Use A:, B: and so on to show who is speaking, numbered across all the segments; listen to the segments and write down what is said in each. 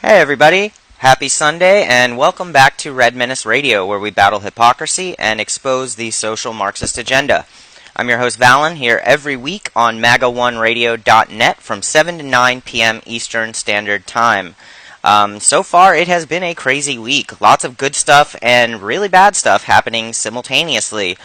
A: Hey everybody, happy Sunday and welcome back to Menace Radio, where we battle hypocrisy and expose the social Marxist agenda. I'm your host Valen, here every week on MAGAoneRadio.net from 7 to 9 p.m. Eastern Standard Time. So far it has been a crazy week. Lots of good stuff and really bad stuff happening simultaneously.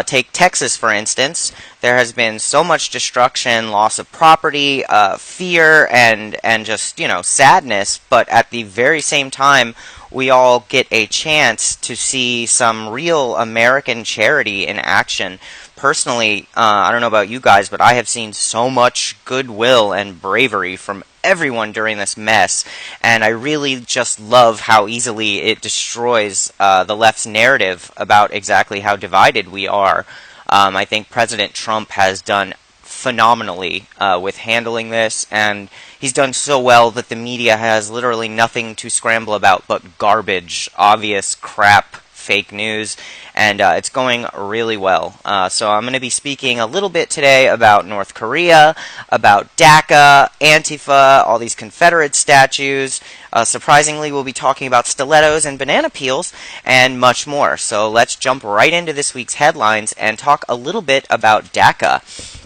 A: Take Texas, for instance. There has been so much destruction, loss of property, fear, and just, sadness. But at the very same time, we all get a chance to see some real American charity in action. Personally, I don't know about you guys, but I have seen so much goodwill and bravery from everyone during this mess, and I really just love how easily it destroys the left's narrative about exactly how divided we are. I think President Trump has done phenomenally with handling this, and he's done so well that the media has literally nothing to scramble about but garbage, obvious crap, fake news, and it's going really well. So I'm going to be speaking a little bit today about North Korea, about DACA, Antifa, all these Confederate statues. Surprisingly, we'll be talking about stilettos and banana peels, and much more. So let's jump right into this week's headlines and talk a little bit about DACA.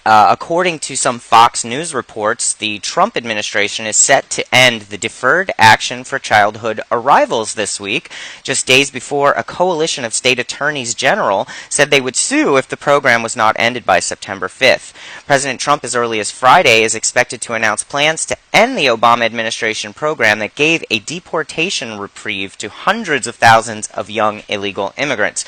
A: According to some Fox News reports, the Trump administration is set to end the Deferred Action for Childhood Arrivals this week, just days before a coalition of state attorneys general said they would sue if the program was not ended by September 5th. President Trump, as early as Friday, is expected to announce plans to end the Obama administration program that gave a deportation reprieve to hundreds of thousands of young illegal immigrants.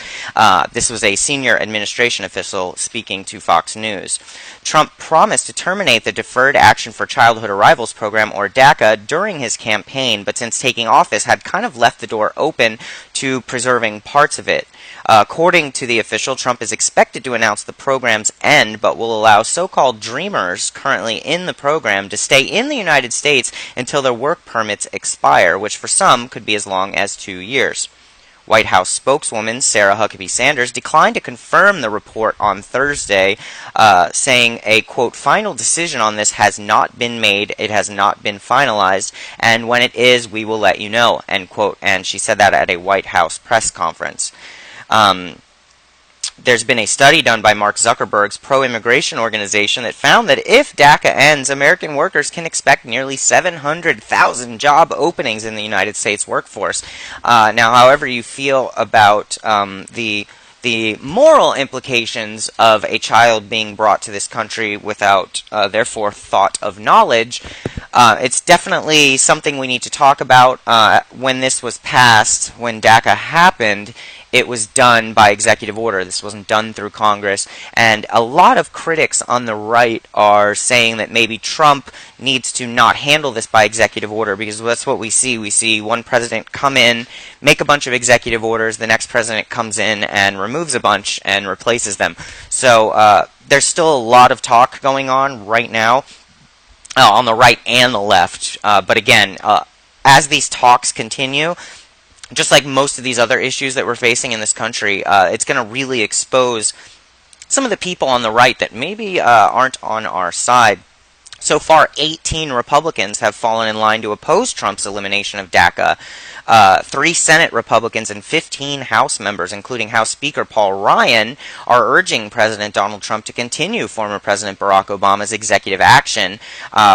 A: This was a senior administration official speaking to Fox News. Trump promised to terminate the Deferred Action for Childhood Arrivals program, or DACA, during his campaign, but since taking office had kind of left the door open to preserving parts of it. According to the official, Trump is expected to announce the program's end, but will allow so-called dreamers currently in the program to stay in the United States until their work permits expire, which for some could be as long as 2 years. White House spokeswoman Sarah Huckabee Sanders declined to confirm the report on Thursday, saying a, quote, final decision on this has not been made, it has not been finalized, and when it is, we will let you know, end quote. And she said that at a White House press conference. There's been a study done by Mark Zuckerberg's pro-immigration organization that found that if DACA ends, American workers can expect nearly 700,000 job openings in the United States workforce. Now, however you feel about the moral implications of a child being brought to this country without, therefore, thought of knowledge, it's definitely something we need to talk about. When this was passed, when DACA happened, it was done by executive order. This wasn't done through Congress. And a lot of critics on the right are saying that maybe Trump needs to not handle this by executive order, because that's what we see. We see one president come in, make a bunch of executive orders, the next president comes in and removes a bunch and replaces them. So there's still a lot of talk going on right now, on the right and the left. But again, as these talks continue, just like most of these other issues that we're facing in this country, it's going to really expose some of the people on the right that maybe aren't on our side. So far, 18 Republicans have fallen in line to oppose Trump's elimination of DACA. 3 Senate Republicans and 15 House members, including House Speaker Paul Ryan, are urging President Donald Trump to continue former President Barack Obama's executive action,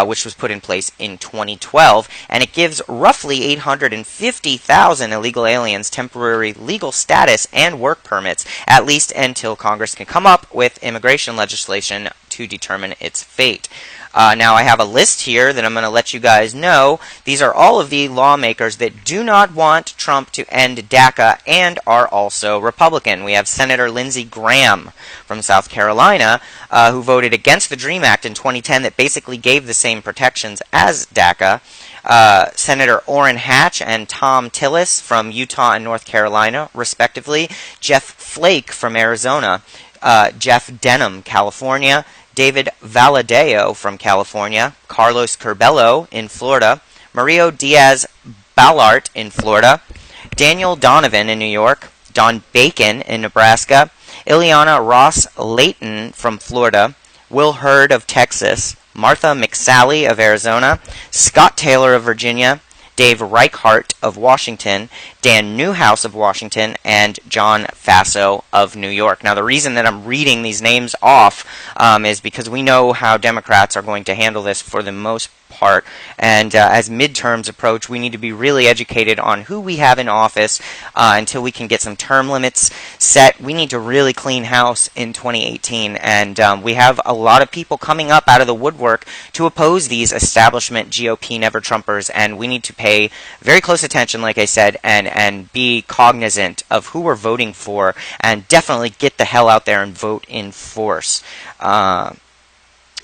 A: which was put in place in 2012, and it gives roughly 850,000 illegal aliens temporary legal status and work permits, at least until Congress can come up with immigration legislation to determine its fate. Now I have a list here that I'm going to let you guys know. These are all of the lawmakers that do not want Trump to end DACA and are also Republican. We have Senator Lindsey Graham from South Carolina, who voted against the DREAM Act in 2010 that basically gave the same protections as DACA. Senator Orrin Hatch and Tom Tillis from Utah and North Carolina, respectively. Jeff Flake from Arizona. Jeff Denham, California. David Valadao from California, Carlos Curbelo in Florida, Mario Diaz-Balart in Florida, Daniel Donovan in New York, Don Bacon in Nebraska, Ileana Ross-Layton from Florida, Will Hurd of Texas, Martha McSally of Arizona, Scott Taylor of Virginia, Dave Reichart of Washington, Dan Newhouse of Washington, and John Faso of New York. Now, the reason that I'm reading these names off is because we know how Democrats are going to handle this for the most part, and as midterms approach, we need to be really educated on who we have in office until we can get some term limits set. We need to really clean house in 2018, and we have a lot of people coming up out of the woodwork to oppose these establishment GOP never-Trumpers, and we need to pay very close attention, like I said, and be cognizant of who we're voting for, and definitely get the hell out there and vote in force.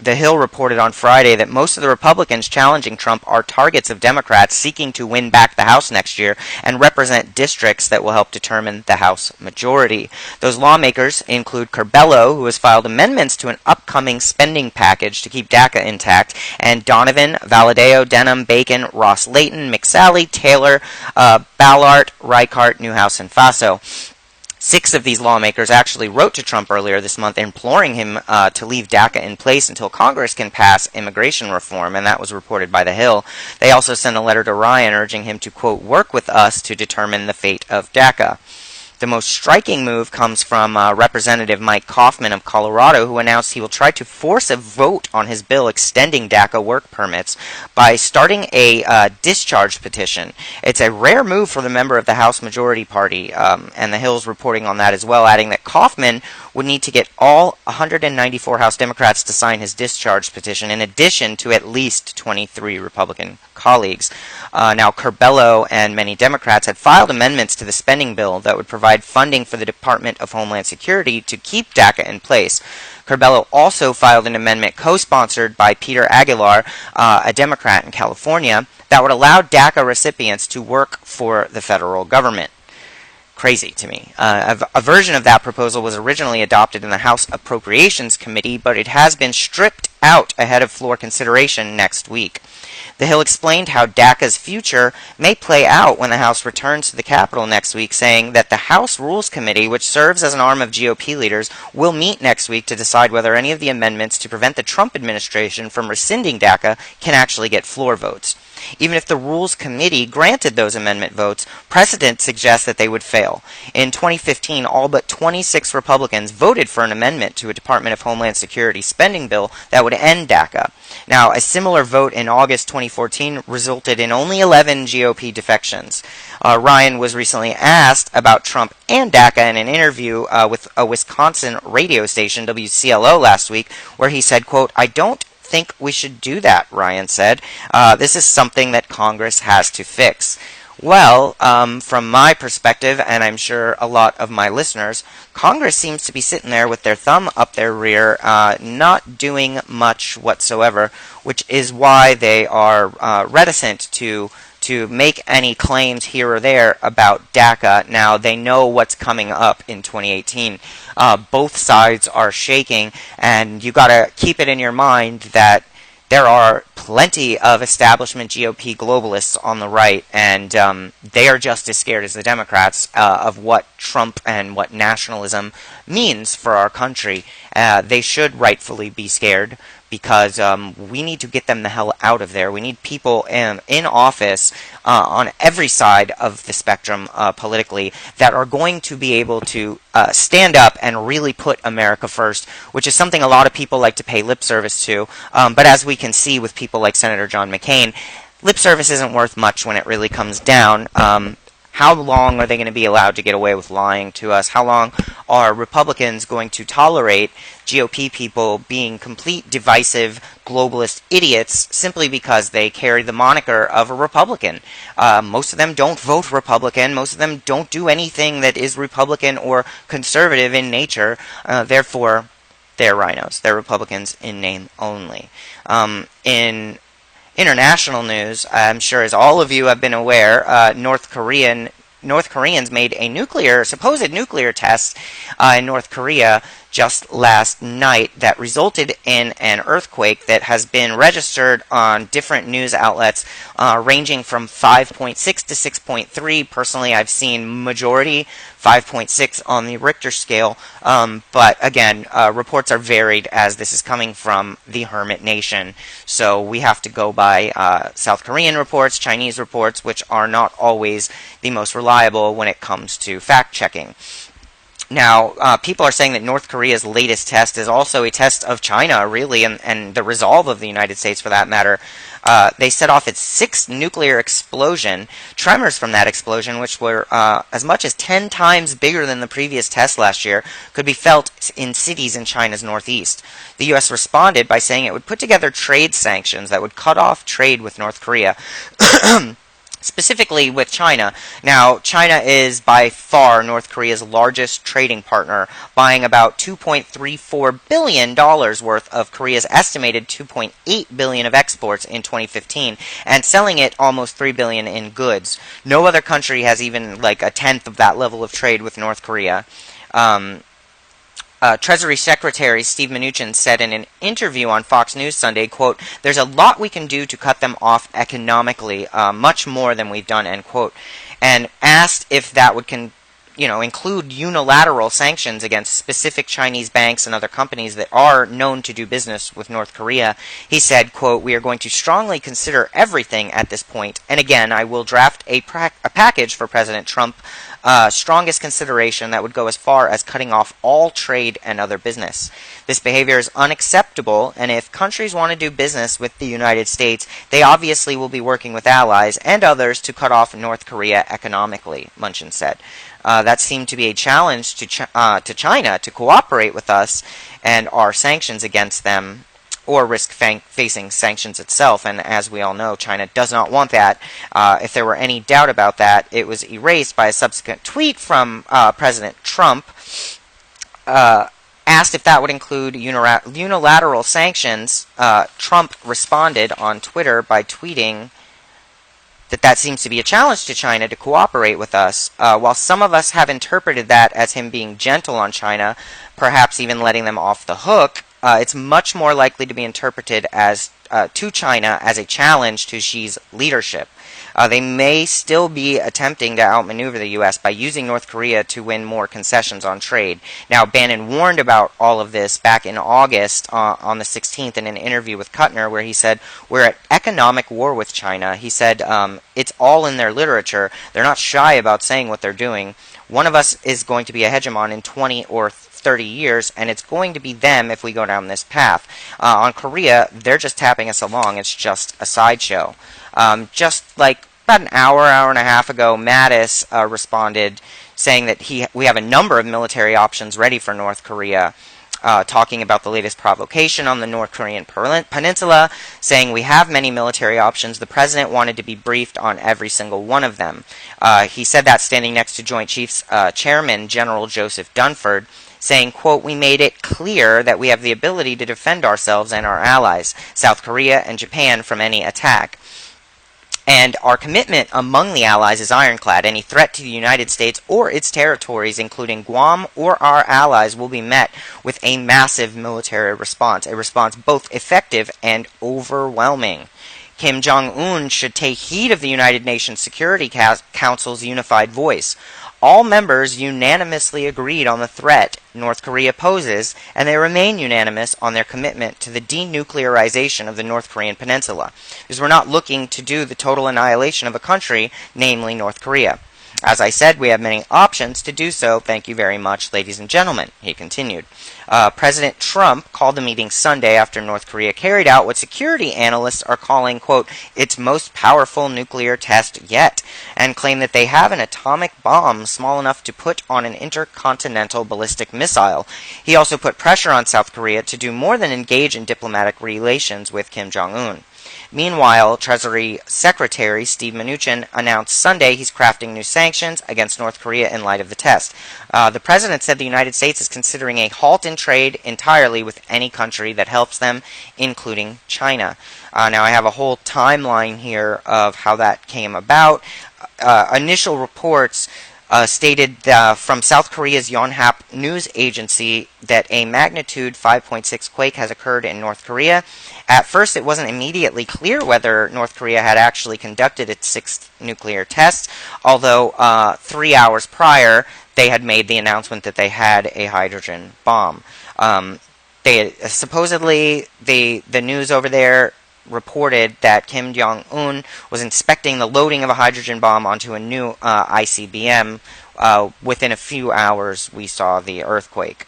A: The Hill reported on Friday that most of the Republicans challenging Trump are targets of Democrats seeking to win back the House next year and represent districts that will help determine the House majority. Those lawmakers include Curbelo, who has filed amendments to an upcoming spending package to keep DACA intact, and Donovan, Valadeo, Denham, Bacon, Ross Layton, McSally, Taylor, Ballard, Reichart, Newhouse, and Faso. 6 of these lawmakers actually wrote to Trump earlier this month imploring him to leave DACA in place until Congress can pass immigration reform, and that was reported by The Hill. They also sent a letter to Ryan urging him to, quote, work with us to determine the fate of DACA. The most striking move comes from Representative Mike Coffman of Colorado, who announced he will try to force a vote on his bill extending DACA work permits by starting a discharge petition. It's a rare move for the member of the House Majority Party, and the Hill's reporting on that as well, adding that Coffman would need to get all 194 House Democrats to sign his discharge petition, in addition to at least 23 Republican colleagues. Now, Curbelo and many Democrats had filed amendments to the spending bill that would provide funding for the Department of Homeland Security to keep DACA in place. Curbelo also filed an amendment co-sponsored by Peter Aguilar, a Democrat in California, that would allow DACA recipients to work for the federal government. Crazy to me. A version of that proposal was originally adopted in the House Appropriations Committee, but it has been stripped out ahead of floor consideration next week. The Hill explained how DACA's future may play out when the House returns to the Capitol next week, saying that the House Rules Committee, which serves as an arm of GOP leaders, will meet next week to decide whether any of the amendments to prevent the Trump administration from rescinding DACA can actually get floor votes. Even if the Rules Committee granted those amendment votes, precedent suggests that they would fail. In 2015, all but 26 Republicans voted for an amendment to a Department of Homeland Security spending bill that would end DACA. Now, a similar vote in August 2014 resulted in only 11 GOP defections. Ryan was recently asked about Trump and DACA in an interview with a Wisconsin radio station, WCLO, last week, where he said, quote, I don't think we should do that, Ryan said. This is something that Congress has to fix. Well, from my perspective, and I'm sure a lot of my listeners, Congress seems to be sitting there with their thumb up their rear, not doing much whatsoever, which is why they are reticent to make any claims here or there about DACA. Now, they know what's coming up in 2018. Both sides are shaking, and you got to keep it in your mind that there are plenty of establishment GOP globalists on the right, and they are just as scared as the Democrats of what Trump and what nationalism means for our country. They should rightfully be scared, because we need to get them the hell out of there. We need people in office on every side of the spectrum politically that are going to be able to stand up and really put America first, which is something a lot of people like to pay lip service to. But as we can see with people like Senator John McCain, lip service isn't worth much when it really comes down. How long are they going to be allowed to get away with lying to us? How long are Republicans going to tolerate GOP people being complete divisive globalist idiots simply because they carry the moniker of a Republican? Most of them don't vote Republican. Most of them don't do anything that is Republican or conservative in nature. Therefore, they're rhinos. They're Republicans in name only. In international news, I'm sure as all of you have been aware, North Koreans made a supposed nuclear test in North Korea just last night that resulted in an earthquake that has been registered on different news outlets ranging from 5.6 to 6.3. Personally, I've seen majority 5.6 on the Richter scale, but again, reports are varied as this is coming from the Hermit Nation. So we have to go by South Korean reports, Chinese reports, which are not always the most reliable when it comes to fact-checking. Now, people are saying that North Korea's latest test is also a test of China, really, and the resolve of the United States, for that matter. They set off its sixth nuclear explosion. Tremors from that explosion, which were as much as 10 times bigger than the previous test last year, could be felt in cities in China's northeast. The U.S. responded by saying it would put together trade sanctions that would cut off trade with North Korea. Specifically with China. Now, China is by far North Korea's largest trading partner, buying about $2.34 billion worth of Korea's estimated $2.8 billion of exports in 2015, and selling it almost $3 billion in goods. No other country has even like a tenth of that level of trade with North Korea. Treasury Secretary Steve Mnuchin said in an interview on Fox News Sunday, quote, "There's a lot we can do to cut them off economically, much more than we've done," end quote. And asked if that would include unilateral sanctions against specific Chinese banks and other companies that are known to do business with North Korea, he said, quote, "We are going to strongly consider everything at this point. And again, I will draft a package for President Trump, strongest consideration that would go as far as cutting off all trade and other business. This behavior is unacceptable, and if countries want to do business with the United States, they obviously will be working with allies and others to cut off North Korea economically," Mnuchin said. That seemed to be a challenge to China to cooperate with us and our sanctions against them, or risk facing sanctions itself. And as we all know, China does not want that. If there were any doubt about that, it was erased by a subsequent tweet from President Trump. Asked if that would include unilateral sanctions, Trump responded on Twitter by tweeting that seems to be a challenge to China to cooperate with us. While some of us have interpreted that as him being gentle on China, perhaps even letting them off the hook, it's much more likely to be interpreted as to China as a challenge to Xi's leadership. They may still be attempting to outmaneuver the U.S. by using North Korea to win more concessions on trade. Now, Bannon warned about all of this back in August on the 16th in an interview with Kuttner, where he said, "We're at economic war with China." He said, "It's all in their literature. They're not shy about saying what they're doing. One of us is going to be a hegemon in 20 or 30 years, and it's going to be them if we go down this path. On Korea, they're just tapping us along. It's just a sideshow." Just like about an hour and a half ago, Mattis responded saying that we have a number of military options ready for North Korea, talking about the latest provocation on the North Korean peninsula, saying we have many military options. The president wanted to be briefed on every single one of them. He said that standing next to Joint Chiefs Chairman General Joseph Dunford, saying, quote, "We made it clear that we have the ability to defend ourselves and our allies, South Korea and Japan, from any attack. And our commitment among the allies is ironclad. Any threat to the United States or its territories, including Guam or our allies, will be met with a massive military response, a response both effective and overwhelming. Kim Jong-un should take heed of the United Nations Security Council's unified voice. All members unanimously agreed on the threat North Korea poses, and they remain unanimous on their commitment to the denuclearization of the North Korean peninsula, because we're not looking to do the total annihilation of a country, namely North Korea. As I said, we have many options to do so. Thank you very much, ladies and gentlemen," he continued. President Trump called the meeting Sunday after North Korea carried out what security analysts are calling, quote, "its most powerful nuclear test yet," and claimed that they have an atomic bomb small enough to put on an intercontinental ballistic missile. He also put pressure on South Korea to do more than engage in diplomatic relations with Kim Jong-un. Meanwhile, Treasury Secretary Steve Mnuchin announced Sunday he's crafting new sanctions against North Korea in light of the test. The president said the United States is considering a halt in trade entirely with any country that helps them, including China. Now, I have a whole timeline here of how that came about. Initial reports stated from South Korea's Yonhap news agency that a magnitude 5.6 quake has occurred in North Korea. At first, it wasn't immediately clear whether North Korea had actually conducted its sixth nuclear test, although 3 hours prior, they had made the announcement that they had a hydrogen bomb. Supposedly, the news over there reported that Kim Jong-un was inspecting the loading of a hydrogen bomb onto a new ICBM. Within a few hours, we saw the earthquake.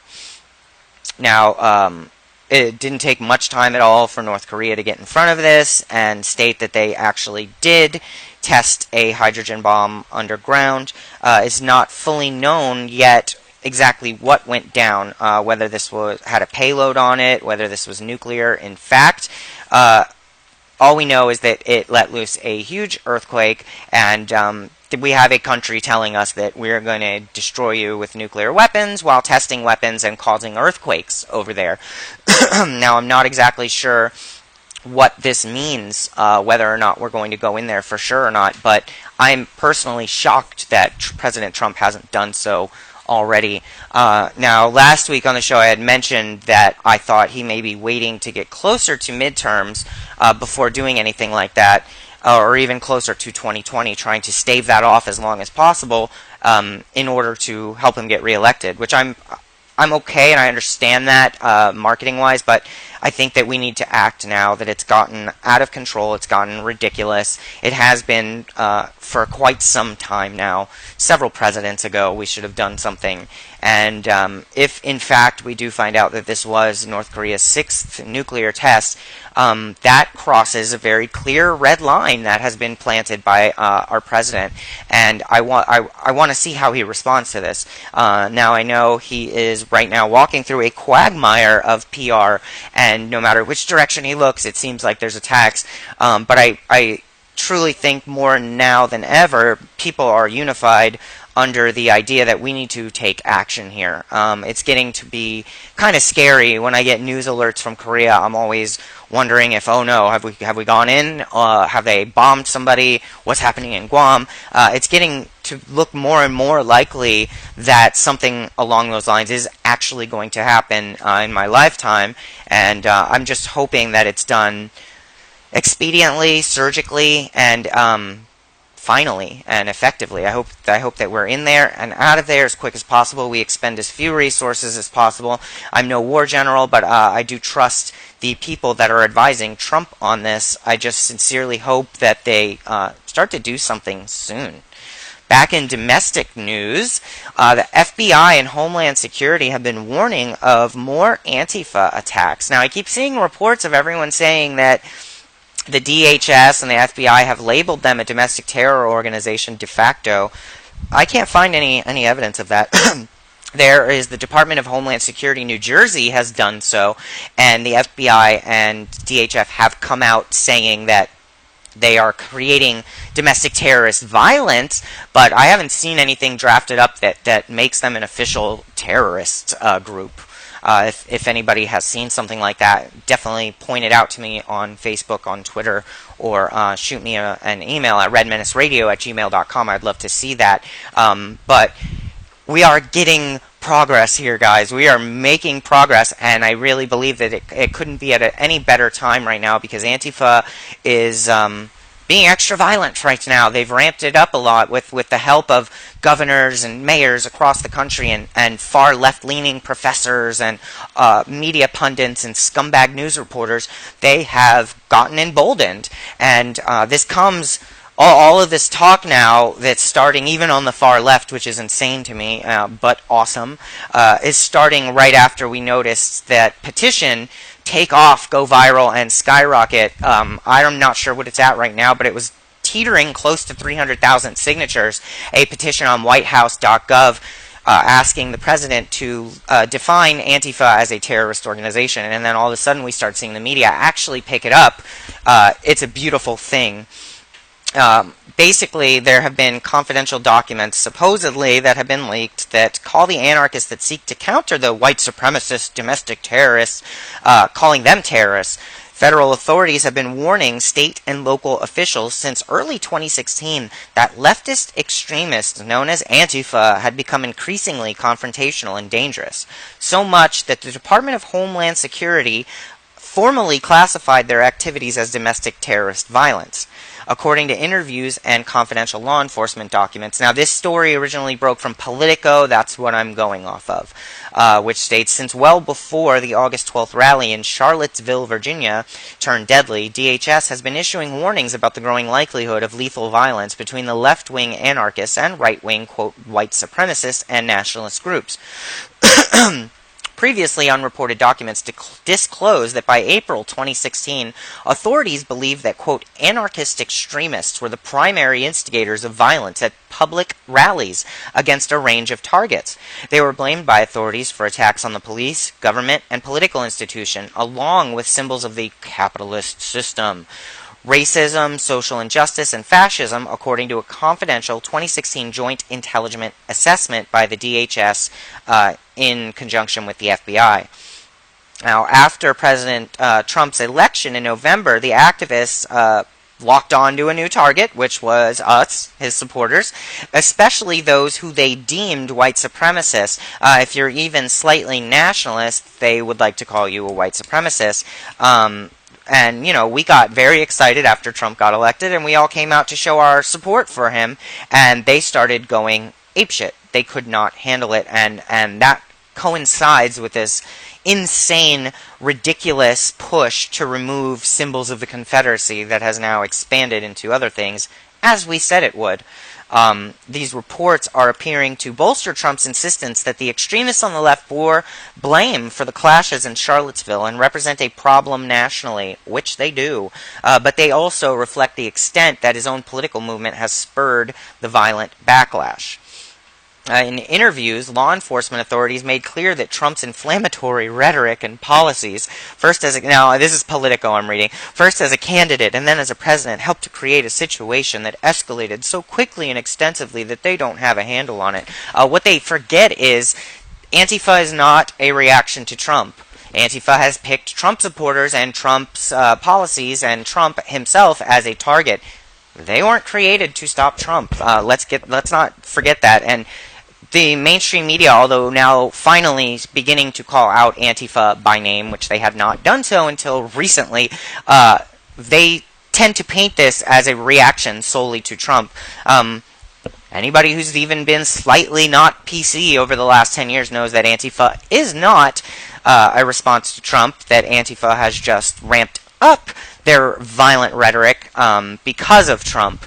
A: Now, it didn't take much time at all for North Korea to get in front of this and state that they actually did test a hydrogen bomb underground. It's not fully known yet exactly what went down, whether this had a payload on it, whether this was nuclear. In fact, all we know is that it let loose a huge earthquake, and we have a country telling us that we're going to destroy you with nuclear weapons while testing weapons and causing earthquakes over there. Now, I'm not exactly sure what this means, whether or not we're going to go in there for sure or not, but I'm personally shocked that President Trump hasn't done so already. Now, last week on the show I had mentioned that I thought he may be waiting to get closer to midterms before doing anything like that, or even closer to 2020, trying to stave that off as long as possible in order to help him get reelected, which I'm okay, and I understand that marketing-wise, but I think that we need to act now that it's gotten out of control, it's gotten ridiculous. It has been for quite some time now. Several presidents ago, we should have done something. And if, in fact, we do find out that this was North Korea's sixth nuclear test, that crosses a very clear red line that has been planted by our president. And I want to see how he responds to this. Now, I know he is right now walking through a quagmire of PR, and no matter which direction he looks, it seems like there's attacks. But I truly think more now than ever, people are unified under the idea that we need to take action here. It's getting to be kind of scary. When I get news alerts from Korea, I'm always wondering if, oh no, have we gone in? Have they bombed somebody? What's happening in Guam? It's getting to look more and more likely that something along those lines is actually going to happen in my lifetime, and I'm just hoping that it's done expediently, surgically, and finally and effectively. I hope that we're in there and out of there as quick as possible. We expend as few resources as possible. I'm no war general, but I do trust the people that are advising Trump on this. I just sincerely hope that they start to do something soon. Back in domestic news, the FBI and Homeland Security have been warning of more Antifa attacks. Now, I keep seeing reports of everyone saying that the DHS and the FBI have labeled them a domestic terror organization de facto. I can't find any evidence of that. There is the Department of Homeland Security, New Jersey, has done so, and the FBI and DHS have come out saying that they are creating domestic terrorist violence, but I haven't seen anything drafted up that makes them an official terrorist group. If anybody has seen something like that, definitely point it out to me on Facebook, on Twitter, or shoot me an email at redmenaceradio@gmail.com. I'd love to see that. But we are getting progress here, guys. We are making progress, and I really believe that it couldn't be at any better time right now, because Antifa is being extra violent right now. They've ramped it up a lot with the help of governors and mayors across the country, and far left-leaning professors and media pundits and scumbag news reporters. They have gotten emboldened, and this comes... All of this talk now that's starting even on the far left, which is insane to me, but awesome, is starting right after we noticed that petition take off, go viral, and skyrocket. I'm not sure what it's at right now, but it was teetering close to 300,000 signatures, a petition on whitehouse.gov asking the president to define Antifa as a terrorist organization. And then all of a sudden we start seeing the media actually pick it up. It's a beautiful thing. Basically, there have been confidential documents, supposedly, that have been leaked that call the anarchists that seek to counter the white supremacist domestic terrorists, calling them terrorists. Federal authorities have been warning state and local officials since early 2016 that leftist extremists known as Antifa had become increasingly confrontational and dangerous, so much that the Department of Homeland Security formally classified their activities as domestic terrorist violence, according to interviews and confidential law enforcement documents. Now, this story originally broke from Politico. That's what I'm going off of, which states, since well before the August 12th rally in Charlottesville, Virginia, turned deadly, DHS has been issuing warnings about the growing likelihood of lethal violence between the left-wing anarchists and right-wing, quote, white supremacists and nationalist groups. Previously unreported documents disclosed that by April 2016, authorities believed that, quote, anarchist extremists were the primary instigators of violence at public rallies against a range of targets. They were blamed by authorities for attacks on the police, government, and political institution, along with symbols of the capitalist system. Racism, social injustice, and fascism, according to a confidential 2016 joint intelligence assessment by the DHS in conjunction with the FBI. Now, after President Trump's election in November, the activists locked on to a new target, which was us, his supporters, especially those who they deemed white supremacists. If you're even slightly nationalist, they would like to call you a white supremacist. And, you know, we got very excited after Trump got elected, and we all came out to show our support for him, and they started going apeshit. They could not handle it, and that coincides with this insane, ridiculous push to remove symbols of the Confederacy that has now expanded into other things, as we said it would. These reports are appearing to bolster Trump's insistence that the extremists on the left bore blame for the clashes in Charlottesville and represent a problem nationally, which they do. But they also reflect the extent that his own political movement has spurred the violent backlash. In interviews, law enforcement authorities made clear that Trump's inflammatory rhetoric and policies, now this is Politico I'm reading, first as a candidate and then as a president, helped to create a situation that escalated so quickly and extensively that they don't have a handle on it. What they forget is Antifa is not a reaction to Trump. Antifa has picked Trump supporters and Trump's policies and Trump himself as a target. They weren't created to stop Trump. Let's not forget that. And the mainstream media, although now finally beginning to call out Antifa by name, which they have not done so until recently, they tend to paint this as a reaction solely to Trump. Anybody who's even been slightly not PC over the last 10 years knows that Antifa is not a response to Trump, that Antifa has just ramped up their violent rhetoric because of Trump.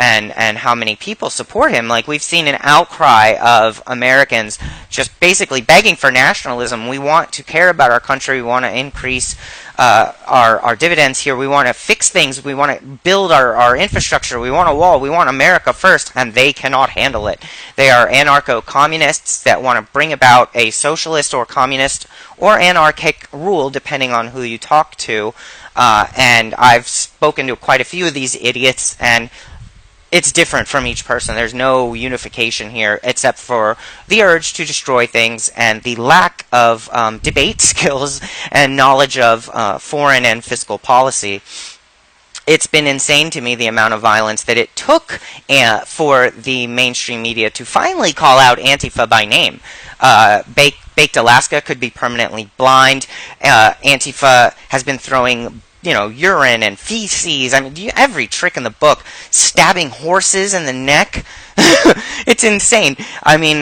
A: And how many people support him. Like, we've seen an outcry of Americans just basically begging for nationalism. We want to care about our country. We want to increase our dividends here. We want to fix things. We want to build our infrastructure. We want a wall. We want America first, and they cannot handle it. They are anarcho-communists that want to bring about a socialist or communist or anarchic rule, depending on who you talk to. And I've spoken to quite a few of these idiots, and it's different from each person. There's no unification here, except for the urge to destroy things and the lack of debate skills and knowledge of foreign and fiscal policy. It's been insane to me, the amount of violence that it took for the mainstream media to finally call out Antifa by name. Baked Alaska could be permanently blind. Antifa has been throwing urine and feces. I mean, every trick in the book. Stabbing horses in the neck. It's insane. I mean,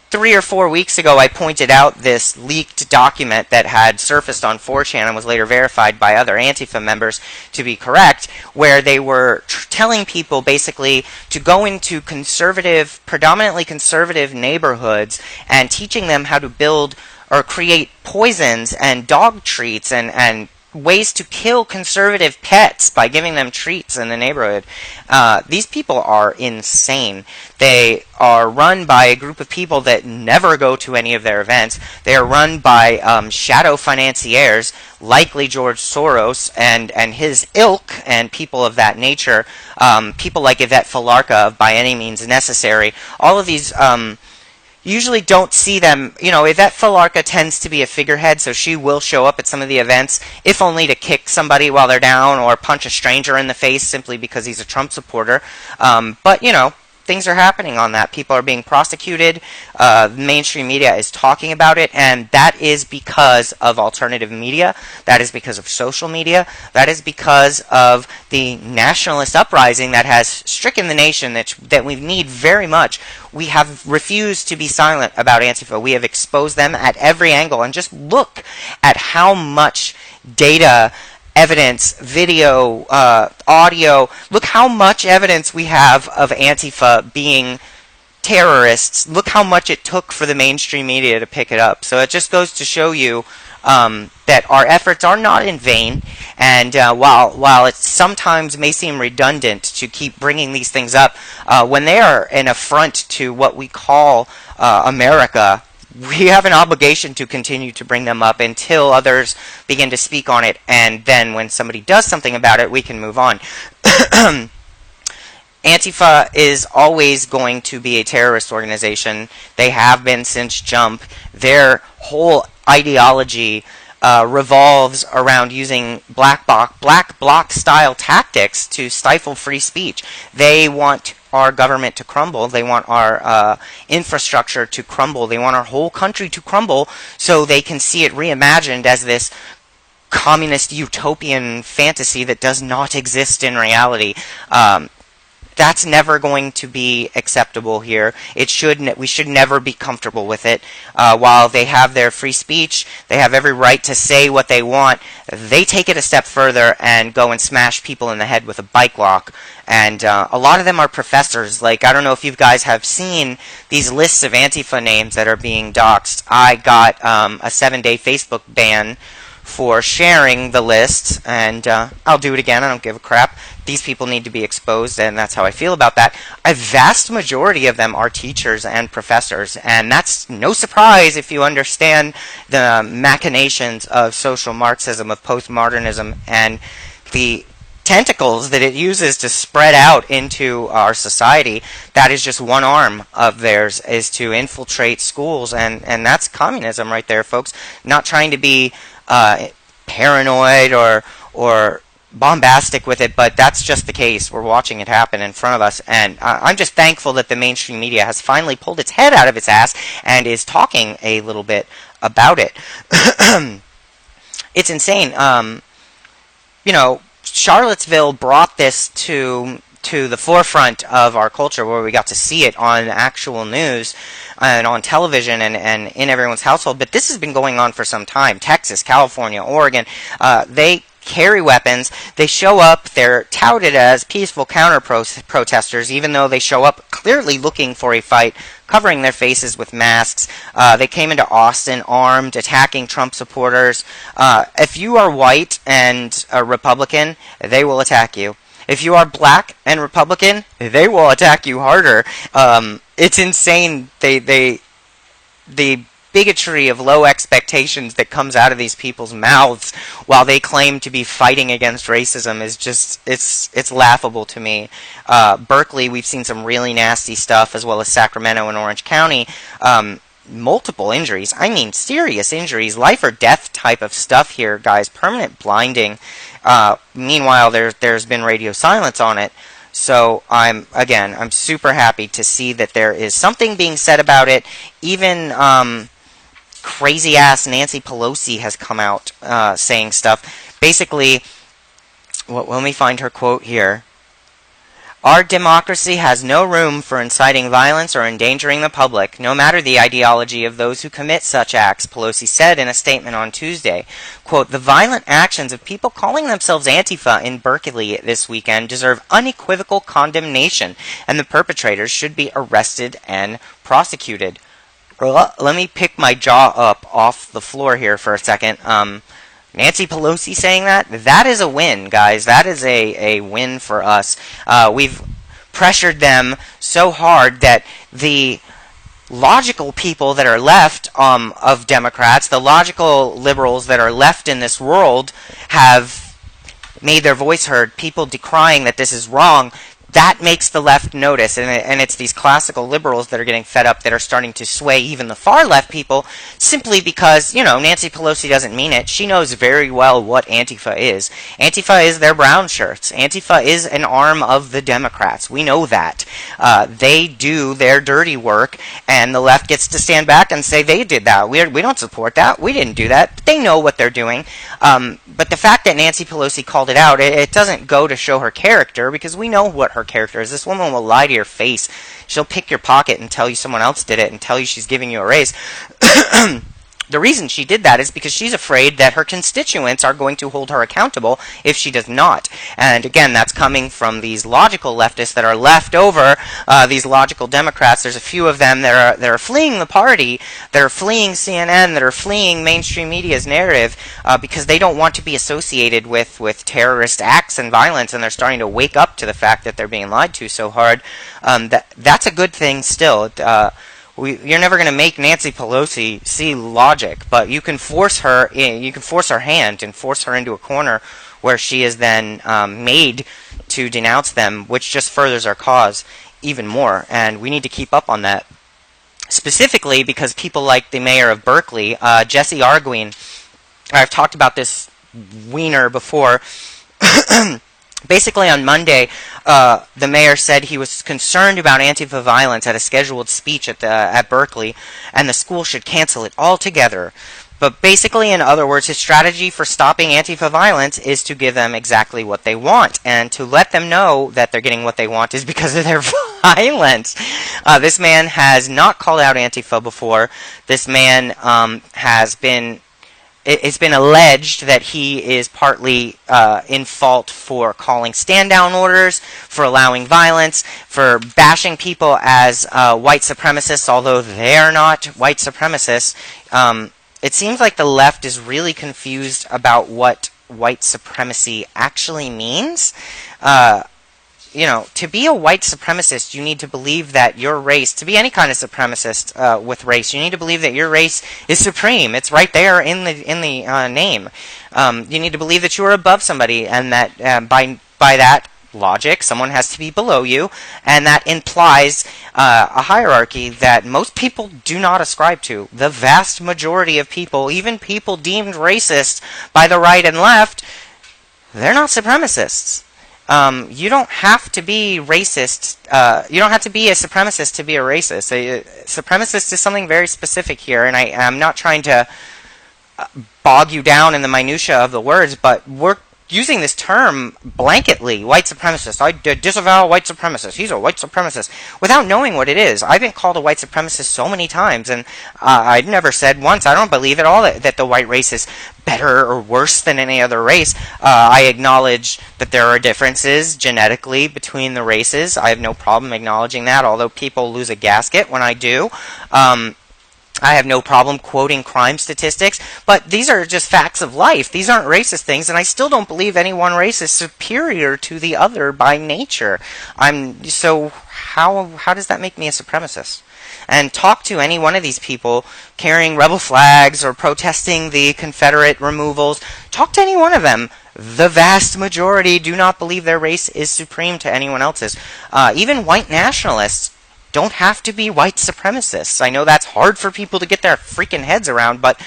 A: 3 or 4 weeks ago, I pointed out this leaked document that had surfaced on 4chan and was later verified by other Antifa members to be correct, where they were telling people basically to go into predominantly conservative neighborhoods and teaching them how to build or create poisons and dog treats and ways to kill conservative pets by giving them treats in the neighborhood. These people are insane. They are run by a group of people that never go to any of their events. They are run by shadow financiers, likely George Soros and his ilk and people of that nature. People like Yvette Falarka of By Any Means Necessary. All of these usually don't see them. Yvette Filarca tends to be a figurehead, so she will show up at some of the events, if only to kick somebody while they're down or punch a stranger in the face simply because he's a Trump supporter. But things are happening on that. People are being prosecuted. Mainstream media is talking about it, and that is because of alternative media. That is because of social media. That is because of the nationalist uprising that has stricken the nation that we need very much. We have refused to be silent about Antifa. We have exposed them at every angle, and just look at how much data, evidence, video, audio. Look how much evidence we have of Antifa being terrorists. Look how much it took for the mainstream media to pick it up. So it just goes to show you that our efforts are not in vain. And while it sometimes may seem redundant to keep bringing these things up, when they are an affront to what we call America, we have an obligation to continue to bring them up until others begin to speak on it, and then when somebody does something about it, we can move on. Antifa is always going to be a terrorist organization. They have been since jump. Their whole ideology revolves around using black bloc style tactics to stifle free speech. They want our government to crumble. They want our infrastructure to crumble. They want our whole country to crumble so they can see it reimagined as this communist utopian fantasy that does not exist in reality. That's never going to be acceptable here. We should never be comfortable with it. While they have their free speech, they have every right to say what they want, they take it a step further and go and smash people in the head with a bike lock. And a lot of them are professors. Like, I don't know if you guys have seen these lists of Antifa names that are being doxxed. I got a 7-day Facebook ban for sharing the list, and I'll do it again. I don't give a crap. These people need to be exposed, and that's how I feel about that. A vast majority of them are teachers and professors, and that's no surprise if you understand the machinations of social Marxism, of postmodernism, and the tentacles that it uses to spread out into our society. That is just one arm of theirs, is to infiltrate schools, and that's communism right there, folks. Not trying to be paranoid or bombastic with it, but that's just the case. We're watching it happen in front of us, and I'm just thankful that the mainstream media has finally pulled its head out of its ass and is talking a little bit about it. It's insane. Charlottesville brought this to the forefront of our culture, where we got to see it on actual news and on television and in everyone's household. But this has been going on for some time. Texas, California, Oregon, they carry weapons. They show up. They're touted as peaceful counter-protesters, even though they show up clearly looking for a fight, covering their faces with masks. They came into Austin armed, attacking Trump supporters. If you are white and a Republican, they will attack you. If you are black and Republican, they will attack you harder. It's insane. The bigotry of low expectations that comes out of these people's mouths while they claim to be fighting against racism is just, it's laughable to me. Berkeley, we've seen some really nasty stuff, as well as Sacramento and Orange County. Multiple injuries. I mean, serious injuries. Life or death type of stuff here, guys. Permanent blinding. Meanwhile, there's been radio silence on it. So I'm super happy to see that there is something being said about it. Even crazy-ass Nancy Pelosi has come out saying stuff. Basically, let me find her quote here. Our democracy has no room for inciting violence or endangering the public, no matter the ideology of those who commit such acts, Pelosi said in a statement on Tuesday. Quote, the violent actions of people calling themselves Antifa in Berkeley this weekend deserve unequivocal condemnation, and the perpetrators should be arrested and prosecuted. Let me pick my jaw up off the floor here for a second. Nancy Pelosi saying that is a win, guys. That is a win for us. We've pressured them so hard that the logical people that are left of Democrats, the logical liberals that are left in this world, have made their voice heard. People decrying that this is wrong. that makes the left notice, and it's these classical liberals that are getting fed up that are starting to sway even the far left people, simply because, Nancy Pelosi doesn't mean it. She knows very well what Antifa is. Antifa is their brown shirts. Antifa is an arm of the Democrats. We know that. They do their dirty work, and the left gets to stand back and say they did that. We don't support that. We didn't do that. But they know what they're doing. But the fact that Nancy Pelosi called it out, it doesn't go to show her character, because we know what her character is. This woman will lie to your face. She'll pick your pocket and tell you someone else did it and tell you she's giving you a raise. The reason she did that is because she's afraid that her constituents are going to hold her accountable if she does not. And again, that's coming from these logical leftists that are left over, these logical Democrats. There's a few of them that are fleeing the party, that are fleeing CNN, that are fleeing mainstream media's narrative because they don't want to be associated with terrorist acts and violence, and they're starting to wake up to the fact that they're being lied to so hard. That's a good thing still. You're never going to make Nancy Pelosi see logic, but you can force her in, you can force her hand and force her into a corner where she is then made to denounce them, which just furthers our cause even more, and we need to keep up on that. Specifically because people like the mayor of Berkeley, Jesse Arguin, I've talked about this wiener before. Basically, on Monday, the mayor said he was concerned about Antifa violence at a scheduled speech at Berkeley, and the school should cancel it altogether. But basically, in other words, his strategy for stopping Antifa violence is to give them exactly what they want, and to let them know that they're getting what they want is because of their violence. This man has not called out Antifa before. This man has been... It's been alleged that he is partly in fault for calling stand-down orders, for allowing violence, for bashing people as white supremacists, although they are not white supremacists. It seems like the left is really confused about what white supremacy actually means. To be a white supremacist, you need to believe that your race, to be any kind of supremacist with race, you need to believe that your race is supreme. It's right there in the name. You need to believe that you are above somebody, and that by that logic, someone has to be below you, and that implies a hierarchy that most people do not ascribe to. The vast majority of people, even people deemed racist by the right and left, they're not supremacists. You don't have to be racist. You don't have to be a supremacist to be a racist. A supremacist is something very specific here, and I'm not trying to bog you down in the minutia of the words, but we're using this term blanketly, white supremacist. I disavow white supremacist. He's a white supremacist, without knowing what it is. I've been called a white supremacist so many times, and I've never said once, I don't believe at all that the white race is better or worse than any other race. I acknowledge that there are differences genetically between the races. I have no problem acknowledging that, although people lose a gasket when I do. I have no problem quoting crime statistics, but these are just facts of life. These aren't racist things, and I still don't believe any one race is superior to the other by nature. So how does that make me a supremacist? And talk to any one of these people carrying rebel flags or protesting the Confederate removals. Talk to any one of them. The vast majority do not believe their race is supreme to anyone else's. Even white nationalists don't have to be white supremacists. I know that's hard for people to get their freaking heads around, but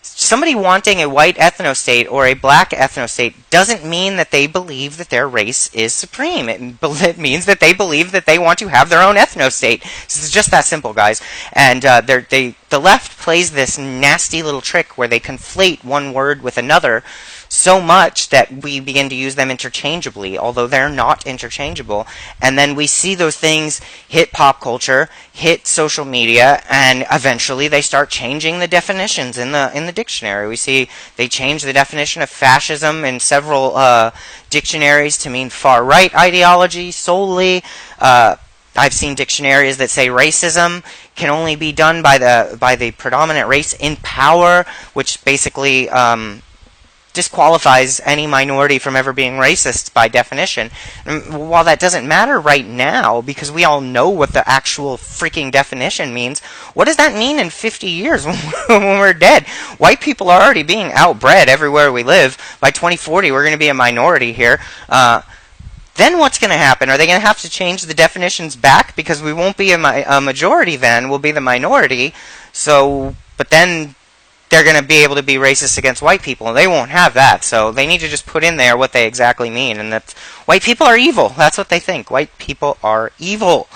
A: somebody wanting a white ethnostate or a black ethnostate doesn't mean that they believe that their race is supreme. It means that they believe that they want to have their own ethnostate. It's just that simple, guys. And the left plays this nasty little trick where they conflate one word with another so much that we begin to use them interchangeably, although they're not interchangeable. And then we see those things hit pop culture, hit social media, and eventually they start changing the definitions in the dictionary. We see they change the definition of fascism in several dictionaries to mean far-right ideology solely. I've seen dictionaries that say racism can only be done by the predominant race in power, which basically disqualifies any minority from ever being racist by definition. And while that doesn't matter right now, because we all know what the actual freaking definition means, what does that mean in 50 years when we're dead? White people are already being outbred everywhere we live. By 2040, we're going to be a minority here. then what's going to happen? Are they going to have to change the definitions back? Because we won't be a majority then, we'll be the minority. So, but then they're going to be able to be racist against white people, and they won't have that. So they need to just put in there what they exactly mean, and that white people are evil. That's what they think. White people are evil.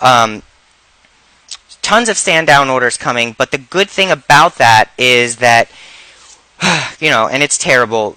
A: Tons of stand-down orders coming, but the good thing about that is that, and it's terrible.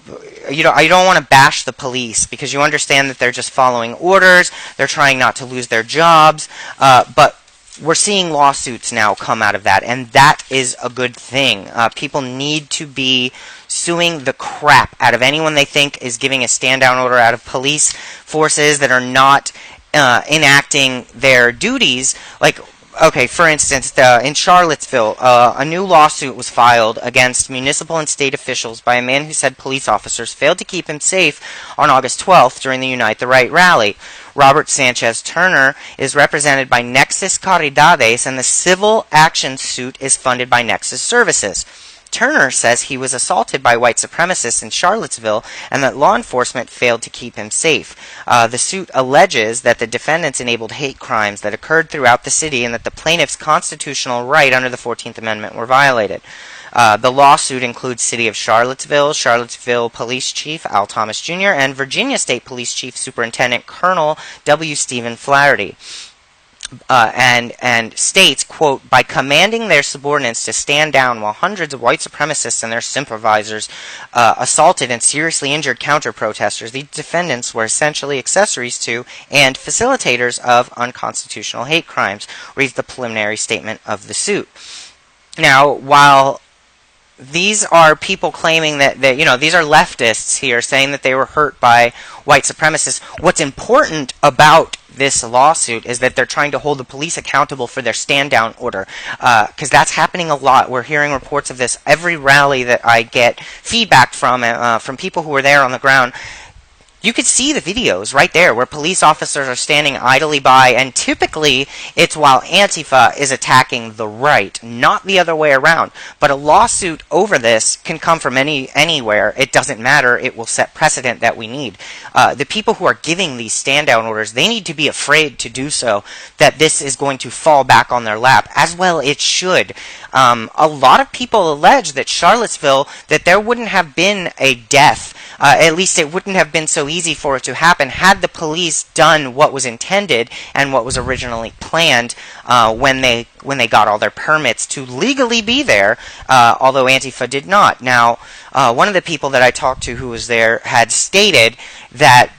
A: You don't want to bash the police because you understand that they're just following orders. They're trying not to lose their jobs, but we're seeing lawsuits now come out of that, and that is a good thing. People need to be suing the crap out of anyone they think is giving a stand-down order, out of police forces that are not enacting their duties. Like, okay, for instance, in Charlottesville, a new lawsuit was filed against municipal and state officials by a man who said police officers failed to keep him safe on August 12th during the Unite the Right rally. Robert Sanchez Turner is represented by Nexus Caridades, and the civil action suit is funded by Nexus Services. Turner says he was assaulted by white supremacists in Charlottesville and that law enforcement failed to keep him safe. The suit alleges that the defendants enabled hate crimes that occurred throughout the city and that the plaintiff's constitutional right under the 14th Amendment were violated. The lawsuit includes City of Charlottesville, Charlottesville Police Chief Al Thomas Jr., and Virginia State Police Chief Superintendent Colonel W. Stephen Flaherty. And states, quote, by commanding their subordinates to stand down while hundreds of white supremacists and their supervisors assaulted and seriously injured counter-protesters, the defendants were essentially accessories to and facilitators of unconstitutional hate crimes, reads the preliminary statement of the suit. Now, while these are people claiming that these are leftists here saying that they were hurt by white supremacists, what's important about this lawsuit is that they're trying to hold the police accountable for their stand-down order, because that's happening a lot. We're hearing reports of this every rally that I get feedback from people who are there on the ground. You could see the videos right there where police officers are standing idly by, and typically it's while Antifa is attacking the right, not the other way around. But a lawsuit over this can come from anywhere. It doesn't matter. It will set precedent that we need. The people who are giving these stand-down orders, they need to be afraid to do so, that this is going to fall back on their lap, as well it should. A lot of people allege that Charlottesville, that there wouldn't have been a death, at least it wouldn't have been so easy for it to happen had the police done what was intended and what was originally planned when they got all their permits to legally be there, although Antifa did not. Now, one of the people that I talked to who was there had stated that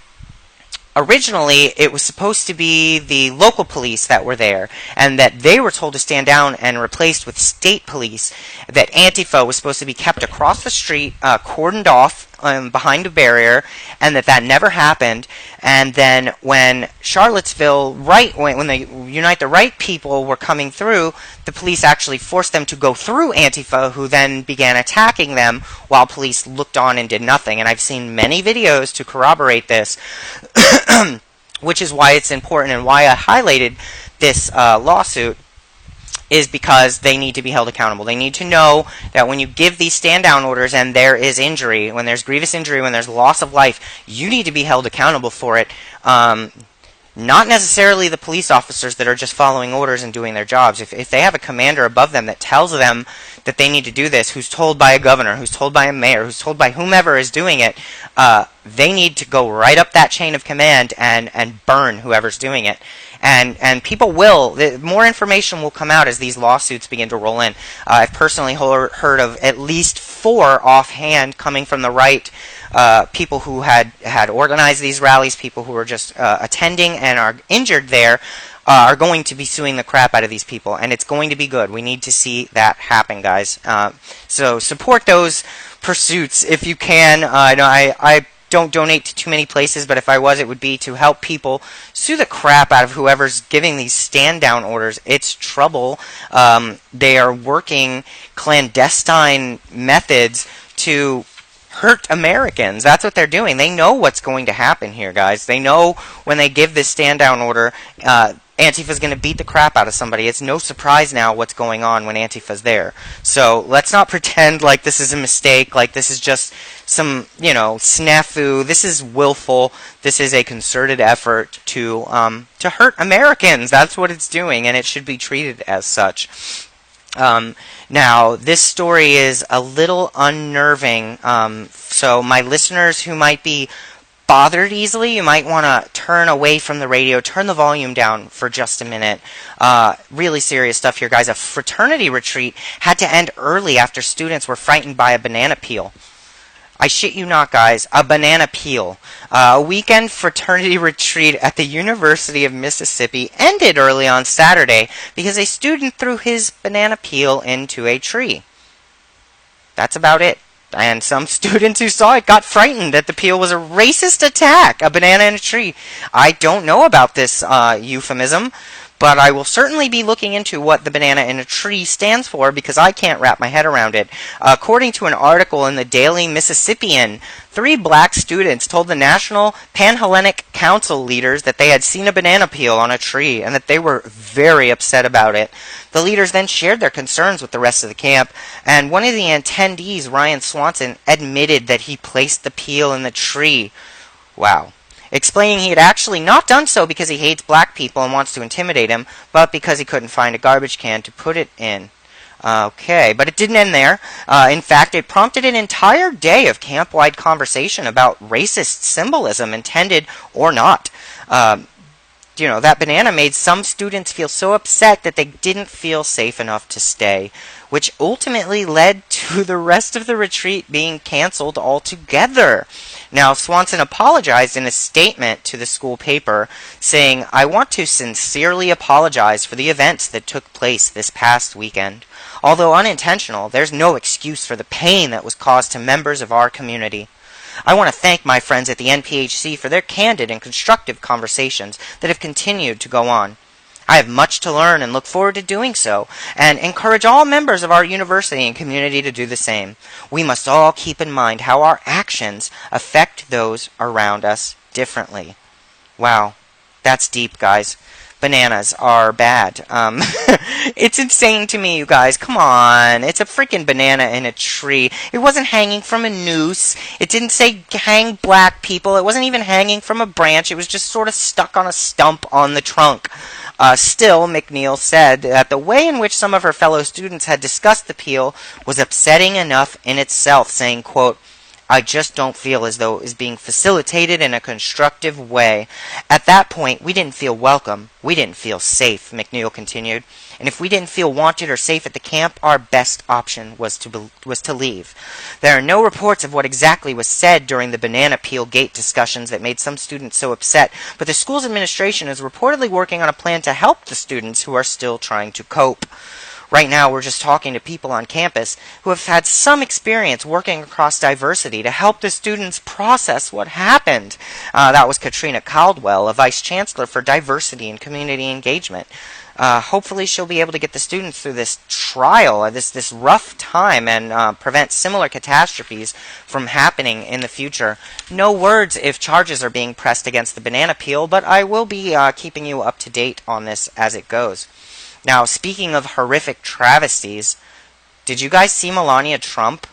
A: originally it was supposed to be the local police that were there, and that they were told to stand down and replaced with state police, that Antifa was supposed to be kept across the street, cordoned off behind a barrier, and that never happened. And then when Charlottesville, when the Unite the Right people were coming through, the police actually forced them to go through Antifa, who then began attacking them while police looked on and did nothing. And I've seen many videos to corroborate this, which is why it's important and why I highlighted this lawsuit, is because they need to be held accountable. They need to know that when you give these stand-down orders and there is injury, when there's grievous injury, when there's loss of life, you need to be held accountable for it. Not necessarily the police officers that are just following orders and doing their jobs. If they have a commander above them that tells them that they need to do this, who's told by a governor, who's told by a mayor, who's told by whomever is doing it, they need to go right up that chain of command and burn whoever's doing it. And people will, more information will come out as these lawsuits begin to roll in. I've personally heard of at least 4 offhand coming from the right, people who had organized these rallies, people who were just attending and are injured there, are going to be suing the crap out of these people, and it's going to be good. We need to see that happen, guys. So support those pursuits if you can. I don't donate to too many places, but if I was, it would be to help people sue the crap out of whoever's giving these stand-down orders. It's trouble. They are working clandestine methods to hurt Americans. That's what they're doing. They know what's going to happen here, guys. They know when they give this stand-down order, Antifa's going to beat the crap out of somebody. It's no surprise now what's going on when Antifa's there. So let's not pretend like this is a mistake, like this is just some, snafu. This is willful. This is a concerted effort to hurt Americans. That's what it's doing, and it should be treated as such. Now, this story is a little unnerving, so my listeners who might be bothered easily, you might want to turn away from the radio, turn the volume down for just a minute. Really serious stuff here, guys. A fraternity retreat had to end early after students were frightened by a banana peel. I shit you not, guys, a banana peel. A weekend fraternity retreat at the University of Mississippi ended early on Saturday because a student threw his banana peel into a tree. That's about it. And some students who saw it got frightened that the peel was a racist attack, a banana in a tree. I don't know about this euphemism, but I will certainly be looking into what the banana in a tree stands for because I can't wrap my head around it. According to an article in the Daily Mississippian, 3 black students told the National Pan-Hellenic Council leaders that they had seen a banana peel on a tree and that they were very upset about it. The leaders then shared their concerns with the rest of the camp, and one of the attendees, Ryan Swanson, admitted that he placed the peel in the tree. Wow. Explaining he had actually not done so because he hates black people and wants to intimidate him, but because he couldn't find a garbage can to put it in. Okay, but it didn't end there. In fact, it prompted an entire day of camp-wide conversation about racist symbolism, intended or not. That banana made some students feel so upset that they didn't feel safe enough to stay, which ultimately led to the rest of the retreat being canceled altogether. Now, Swanson apologized in a statement to the school paper, saying, "I want to sincerely apologize for the events that took place this past weekend. Although unintentional, there's no excuse for the pain that was caused to members of our community. I want to thank my friends at the NPHC for their candid and constructive conversations that have continued to go on. I have much to learn and look forward to doing so, and encourage all members of our university and community to do the same. We must all keep in mind how our actions affect those around us differently." Wow, that's deep, guys. Bananas are bad. It's insane to me, you guys. Come on. It's a freaking banana in a tree. It wasn't hanging from a noose. It didn't say hang black people. It wasn't even hanging from a branch. It was just sort of stuck on a stump on the trunk. Still, McNeil said that the way in which some of her fellow students had discussed the peel was upsetting enough in itself, saying, quote, "I just don't feel as though it was being facilitated in a constructive way. At that point, we didn't feel welcome. We didn't feel safe," McNeil continued. "And if we didn't feel wanted or safe at the camp, our best option was to leave." There are no reports of what exactly was said during the banana peel gate discussions that made some students so upset, but the school's administration is reportedly working on a plan to help the students who are still trying to cope. Right now, we're just talking to people on campus who have had some experience working across diversity to help the students process what happened. That was Katrina Caldwell, a vice chancellor for diversity and community engagement. Hopefully, she'll be able to get the students through this trial, this rough time, and prevent similar catastrophes from happening in the future. No words if charges are being pressed against the banana peel, but I will be keeping you up to date on this as it goes. Now, speaking of horrific travesties, did you guys see Melania Trump?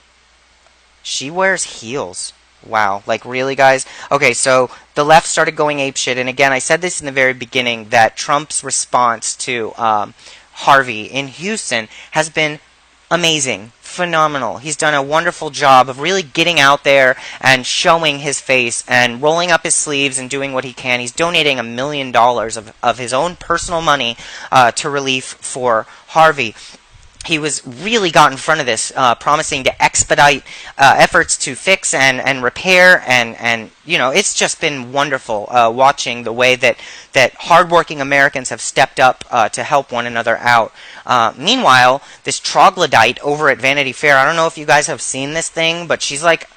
A: She wears heels. Wow, like really, guys? Okay, so the left started going apeshit, and again, I said this in the very beginning, that Trump's response to Harvey in Houston has been amazing, phenomenal. He's done a wonderful job of really getting out there and showing his face and rolling up his sleeves and doing what he can. He's donating $1 million of his own personal money to relief for Harvey. He was really got in front of this, promising to expedite efforts to fix and repair, and it's just been wonderful watching the way that hardworking Americans have stepped up to help one another out. Meanwhile, this troglodyte over at Vanity Fair, I don't know if you guys have seen this thing, but she's like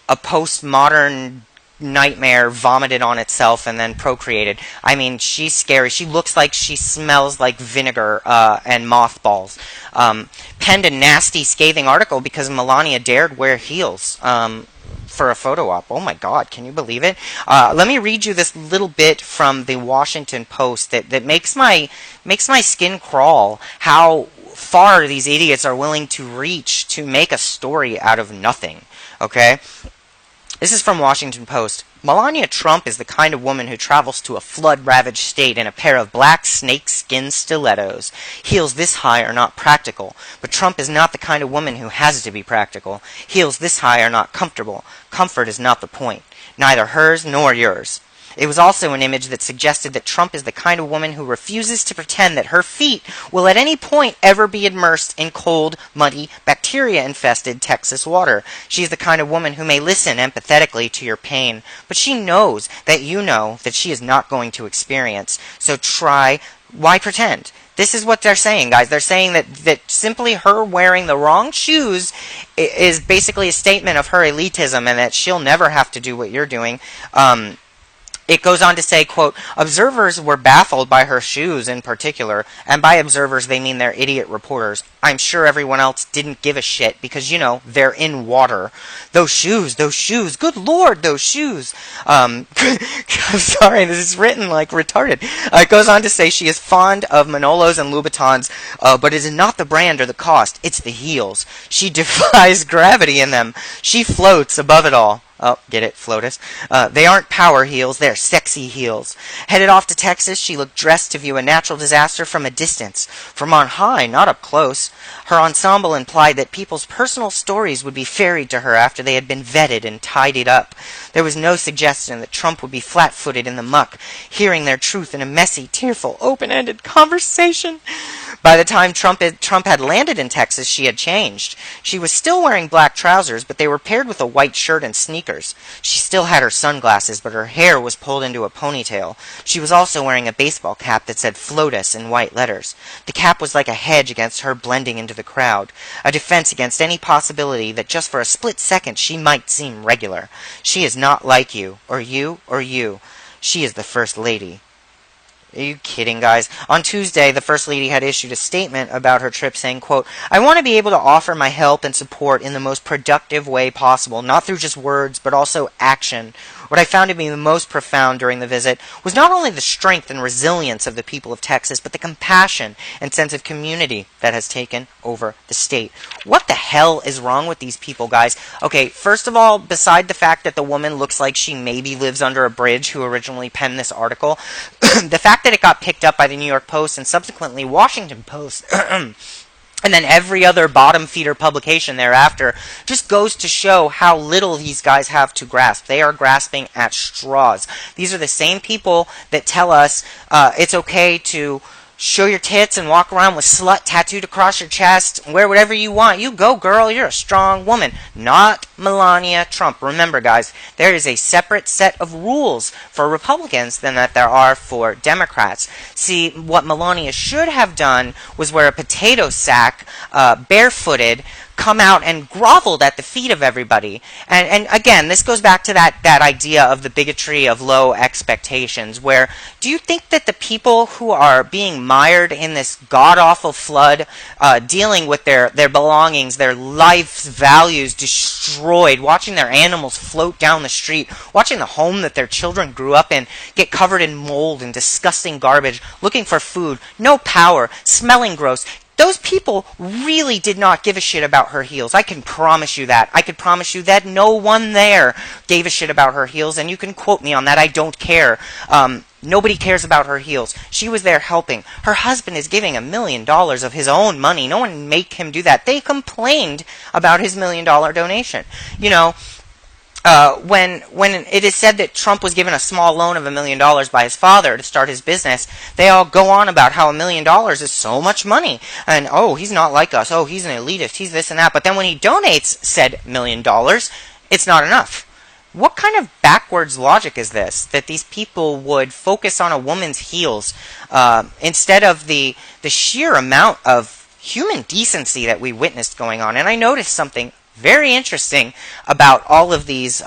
A: a postmodern nightmare vomited on itself and then procreated. I mean, she's scary. She looks like she smells like vinegar and mothballs. Penned a nasty, scathing article because Melania dared wear heels for a photo op. Oh my God, can you believe it? Let me read you this little bit from the Washington Post that makes my skin crawl. How far these idiots are willing to reach to make a story out of nothing. Okay? This is from Washington Post. Melania Trump is the kind of woman who travels to a flood-ravaged state in a pair of black snakeskin stilettos. Heels this high are not practical, but Trump is not the kind of woman who has to be practical. Heels this high are not comfortable. Comfort is not the point. Neither hers nor yours. It was also an image that suggested that Trump is the kind of woman who refuses to pretend that her feet will at any point ever be immersed in cold, muddy, bacteria-infested Texas water. She is the kind of woman who may listen empathetically to your pain, but she knows that you know that she is not going to experience. So why pretend? This is what they're saying, guys. They're saying that simply her wearing the wrong shoes is basically a statement of her elitism and that she'll never have to do what you're doing. It goes on to say, quote, observers were baffled by her shoes in particular, and by observers they mean their idiot reporters. I'm sure everyone else didn't give a shit because, they're in water. Those shoes, good Lord, those shoes. I'm sorry, this is written like retarded. It goes on to say she is fond of Manolos and Louboutins, but it is not the brand or the cost, it's the heels. She defies gravity in them. She floats above it all. Oh, get it, FLOTUS. They aren't power heels, they're sexy heels. Headed off to Texas, she looked dressed to view a natural disaster from a distance. From on high, not up close. Her ensemble implied that people's personal stories would be ferried to her after they had been vetted and tidied up. There was no suggestion that Trump would be flat-footed in the muck, hearing their truth in a messy, tearful, open-ended conversation. By the time Trump had landed in Texas, she had changed. She was still wearing black trousers, but they were paired with a white shirt and sneakers. She still had her sunglasses, but her hair was pulled into a ponytail. She was also wearing a baseball cap that said FLOTUS in white letters. The cap was like a hedge against her blending into the crowd, a defense against any possibility that just for a split second she might seem regular. She is not like you, or you, or you. She is the First Lady. Are you kidding, guys? On Tuesday, the First Lady had issued a statement about her trip saying, quote, I want to be able to offer my help and support in the most productive way possible, not through just words, but also action. What I found to be the most profound during the visit was not only the strength and resilience of the people of Texas, but the compassion and sense of community that has taken over the state. What the hell is wrong with these people, guys? Okay, first of all, beside the fact that the woman looks like she maybe lives under a bridge who originally penned this article, the fact that it got picked up by the New York Post and subsequently Washington Post and then every other bottom feeder publication thereafter just goes to show how little these guys have to grasp. They are grasping at straws. These are the same people that tell us it's okay to show your tits and walk around with slut tattooed across your chest, wear whatever you want. You go, girl, you're a strong woman. Not Melania Trump. Remember, guys, there is a separate set of rules for Republicans than that there are for Democrats. See, what Melania should have done was wear a potato sack, barefooted, come out and groveled at the feet of everybody. And again, this goes back to that idea of the bigotry of low expectations, where do you think that the people who are being mired in this god-awful flood, dealing with their belongings, their life's values destroyed, watching their animals float down the street, watching the home that their children grew up in get covered in mold and disgusting garbage, looking for food, no power, smelling gross, those people really did not give a shit about her heels. I can promise you that. I could promise you that no one there gave a shit about her heels, and you can quote me on that. I don't care. Nobody cares about her heels. She was there helping. Her husband is giving $1 million of his own money. No one make him do that. They complained about his $1 million donation. You know, when it is said that Trump was given a small loan of $1 million by his father to start his business, they all go on about how $1 million is so much money, and oh, he's not like us, oh, he's an elitist, he's this and that. But then when he donates said $1 million, it's not enough. What kind of backwards logic is this? That these people would focus on a woman's heels instead of the sheer amount of human decency that we witnessed going on. And I noticed something very interesting about all of these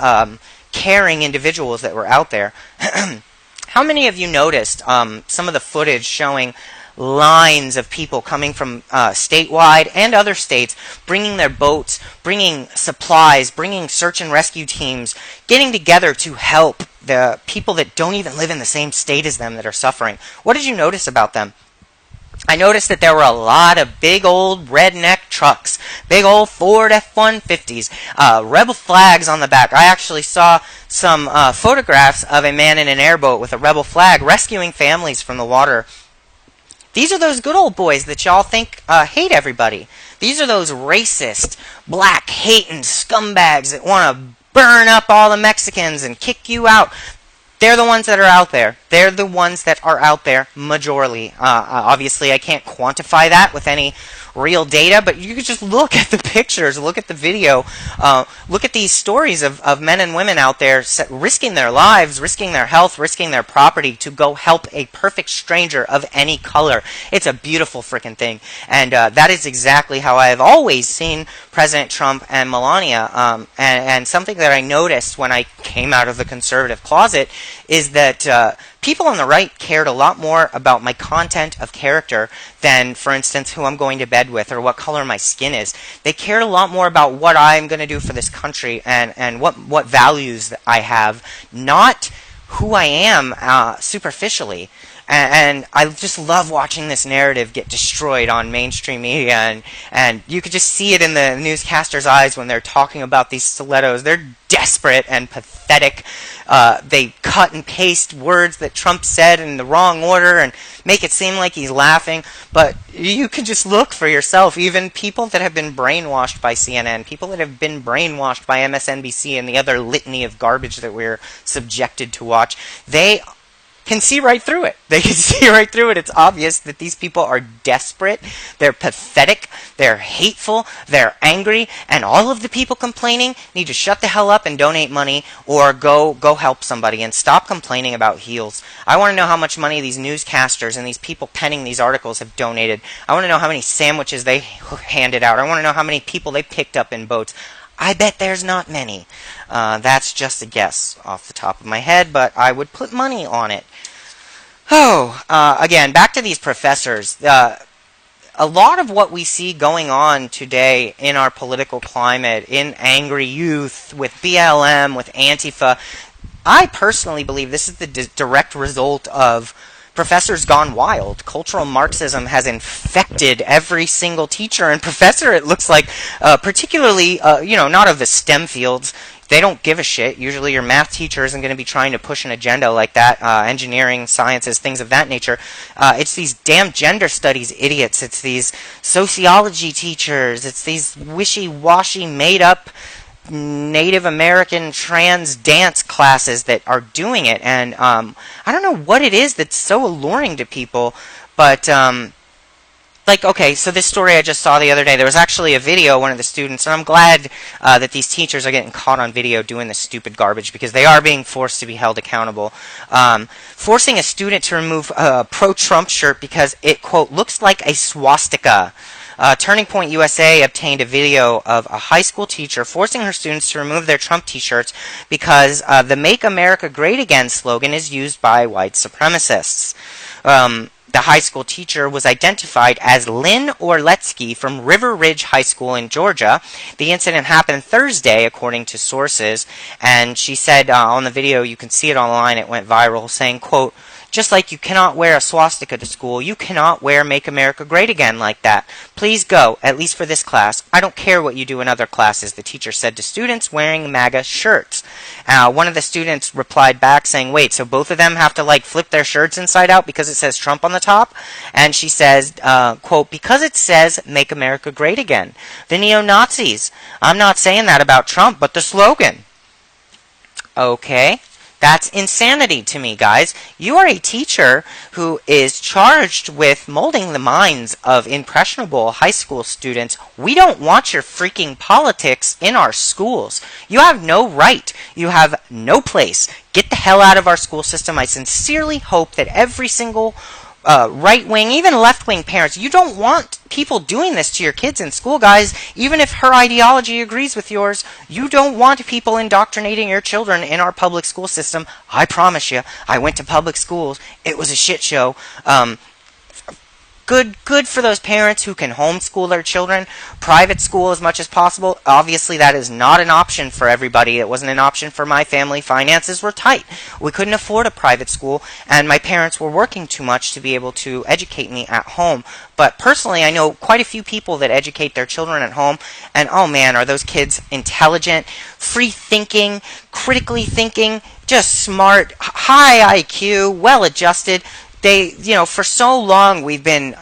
A: caring individuals that were out there. How many of you noticed some of the footage showing lines of people coming from statewide and other states, bringing their boats, bringing supplies, bringing search and rescue teams, getting together to help the people that don't even live in the same state as them that are suffering? What did you notice about them? I noticed that there were a lot of big old redneck trucks, big old Ford F-150s, rebel flags on the back. I actually saw some photographs of a man in an airboat with a rebel flag rescuing families from the water. These are those good old boys that y'all think hate everybody. These are those racist, black-hating scumbags that want to burn up all the Mexicans and kick you out. They're the ones that are out there. They're the ones that are out there majorly. Obviously, I can't quantify that with any real data, but you could just look at the pictures, look at the video, look at these stories of men and women out there risking their lives, risking their health, risking their property to go help a perfect stranger of any color. It's a beautiful freaking thing, and that is exactly how I have always seen President Trump and Melania, and something that I noticed when I came out of the conservative closet is that people on the right cared a lot more about my content of character than, for instance, who I'm going to bed with or what color my skin is. They cared a lot more about what I'm going to do for this country and what values I have, not who I am superficially. And I just love watching this narrative get destroyed on mainstream media, and you could just see it in the newscasters' eyes when they're talking about these stilettos. They're desperate and pathetic. They cut and paste words that Trump said in the wrong order and make it seem like he's laughing, but you can just look for yourself. Even people that have been brainwashed by CNN, people that have been brainwashed by MSNBC and the other litany of garbage that we're subjected to watch, they can see right through it. They can see right through it. It's obvious that these people are desperate, they're pathetic, they're hateful, they're angry, and all of the people complaining need to shut the hell up and donate money or go help somebody and stop complaining about heels. I want to know how much money these newscasters and these people penning these articles have donated. I want to know how many sandwiches they handed out. I want to know how many people they picked up in boats. I bet there's not many. That's just a guess off the top of my head, but I would put money on it. Again, back to these professors. A lot of what we see going on today in our political climate, in angry youth, with BLM, with Antifa, I personally believe this is the direct result of professors gone wild. Cultural Marxism has infected every single teacher and professor, it looks like, particularly, not of the STEM fields. They don't give a shit. Usually your math teacher isn't going to be trying to push an agenda like that. Engineering, sciences, things of that nature. It's these damn gender studies idiots. It's these sociology teachers. It's these wishy-washy, made-up Native American trans dance classes that are doing it. And I don't know what it is that's so alluring to people, but so this story I just saw the other day, there was actually a video, one of the students, and I'm glad that these teachers are getting caught on video doing this stupid garbage because they are being forced to be held accountable. Forcing a student to remove a pro-Trump shirt because it, quote, looks like a swastika. Turning Point USA obtained a video of a high school teacher forcing her students to remove their Trump t-shirts because the Make America Great Again slogan is used by white supremacists. The high school teacher was identified as Lynn Orletsky from River Ridge High School in Georgia. The incident happened Thursday, according to sources, and she said on the video, you can see it online, it went viral, saying, quote, just like you cannot wear a swastika to school, you cannot wear Make America Great Again like that. Please go, at least for this class. I don't care what you do in other classes, the teacher said to students wearing MAGA shirts. One of the students replied back saying, wait, so both of them have to flip their shirts inside out because it says Trump on the top? And she says, quote, because it says Make America Great Again. The neo-Nazis. I'm not saying that about Trump, but the slogan. Okay. That's insanity to me, guys. You are a teacher who is charged with molding the minds of impressionable high school students. We don't want your freaking politics in our schools. You have no right. You have no place. Get the hell out of our school system. I sincerely hope that every single right-wing, even left-wing parents, you don't want people doing this to your kids in school, guys. Even if her ideology agrees with yours, you don't want people indoctrinating your children in our public school system. I promise you, I went to public schools. It was a shit show. Good for those parents who can homeschool their children. Private school as much as possible. Obviously, that is not an option for everybody. It wasn't an option for my family. Finances were tight. We couldn't afford a private school, and my parents were working too much to be able to educate me at home. But personally, I know quite a few people that educate their children at home, and oh man, are those kids intelligent, free-thinking, critically thinking, just smart, high IQ, well-adjusted. They, for so long we've been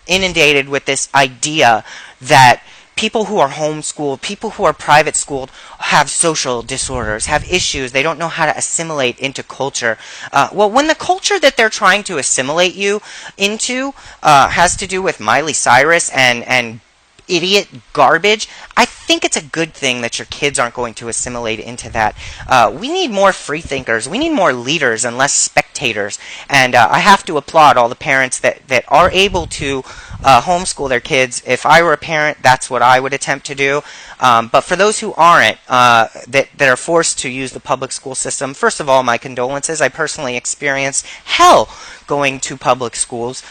A: inundated with this idea that people who are homeschooled, people who are private schooled, have social disorders, have issues. They don't know how to assimilate into culture. Well, when the culture that they're trying to assimilate you into has to do with Miley Cyrus and idiot garbage, I think it's a good thing that your kids aren't going to assimilate into that. We need more free thinkers. We need more leaders and less spectators. And I have to applaud all the parents that are able to homeschool their kids. If I were a parent, that's what I would attempt to do. But for those who aren't, that are forced to use the public school system, first of all, my condolences. I personally experienced hell going to public schools.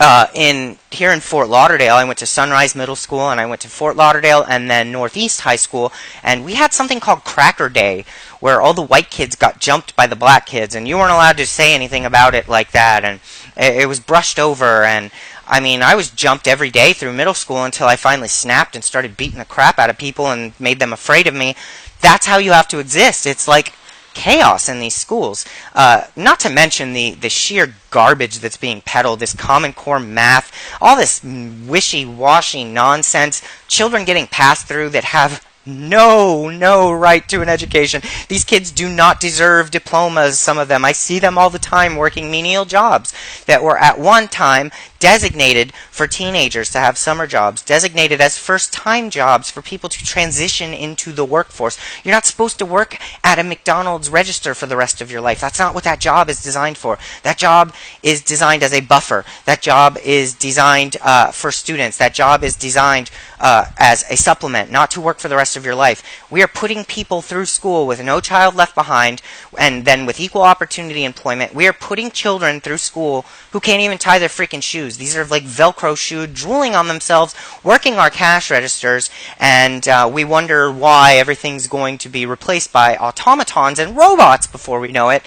A: Here in Fort Lauderdale, I went to Sunrise Middle School, and I went to Fort Lauderdale and then Northeast High School, and we had something called Cracker Day, where all the white kids got jumped by the black kids, and you weren't allowed to say anything about it like that, and it was brushed over. And I mean, I was jumped every day through middle school until I finally snapped and started beating the crap out of people and made them afraid of me. That's how you have to exist. It's like chaos in these schools. Not to mention the sheer garbage that's being peddled, this Common Core math, all this wishy-washy nonsense, children getting passed through that have no right to an education. These kids do not deserve diplomas, some of them. I see them all the time working menial jobs that were at one time designated for teenagers to have summer jobs, designated as first-time jobs for people to transition into the workforce. You're not supposed to work at a McDonald's register for the rest of your life. That's not what that job is designed for. That job is designed as a buffer. That job is designed for students. That job is designed as a supplement, not to work for the rest of your life. We are putting people through school with no child left behind, and then with equal opportunity employment. We are putting children through school who can't even tie their freaking shoes. These are like Velcro shoes, drooling on themselves, working our cash registers, and we wonder why everything's going to be replaced by automatons and robots before we know it.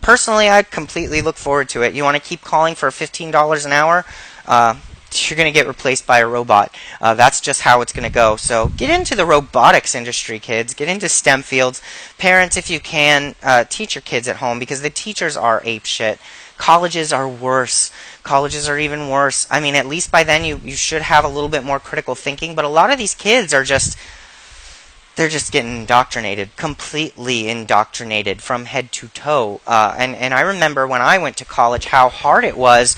A: Personally, I completely look forward to it. You want to keep calling for $15 an hour? You're going to get replaced by a robot. That's just how it's going to go. So get into the robotics industry, kids. Get into STEM fields. Parents, if you can, teach your kids at home, because the teachers are apeshit. Colleges are worse. Colleges are even worse. I mean, at least by then you should have a little bit more critical thinking, but a lot of these kids are they're just getting indoctrinated, completely indoctrinated from head to toe. And I remember when I went to college how hard it was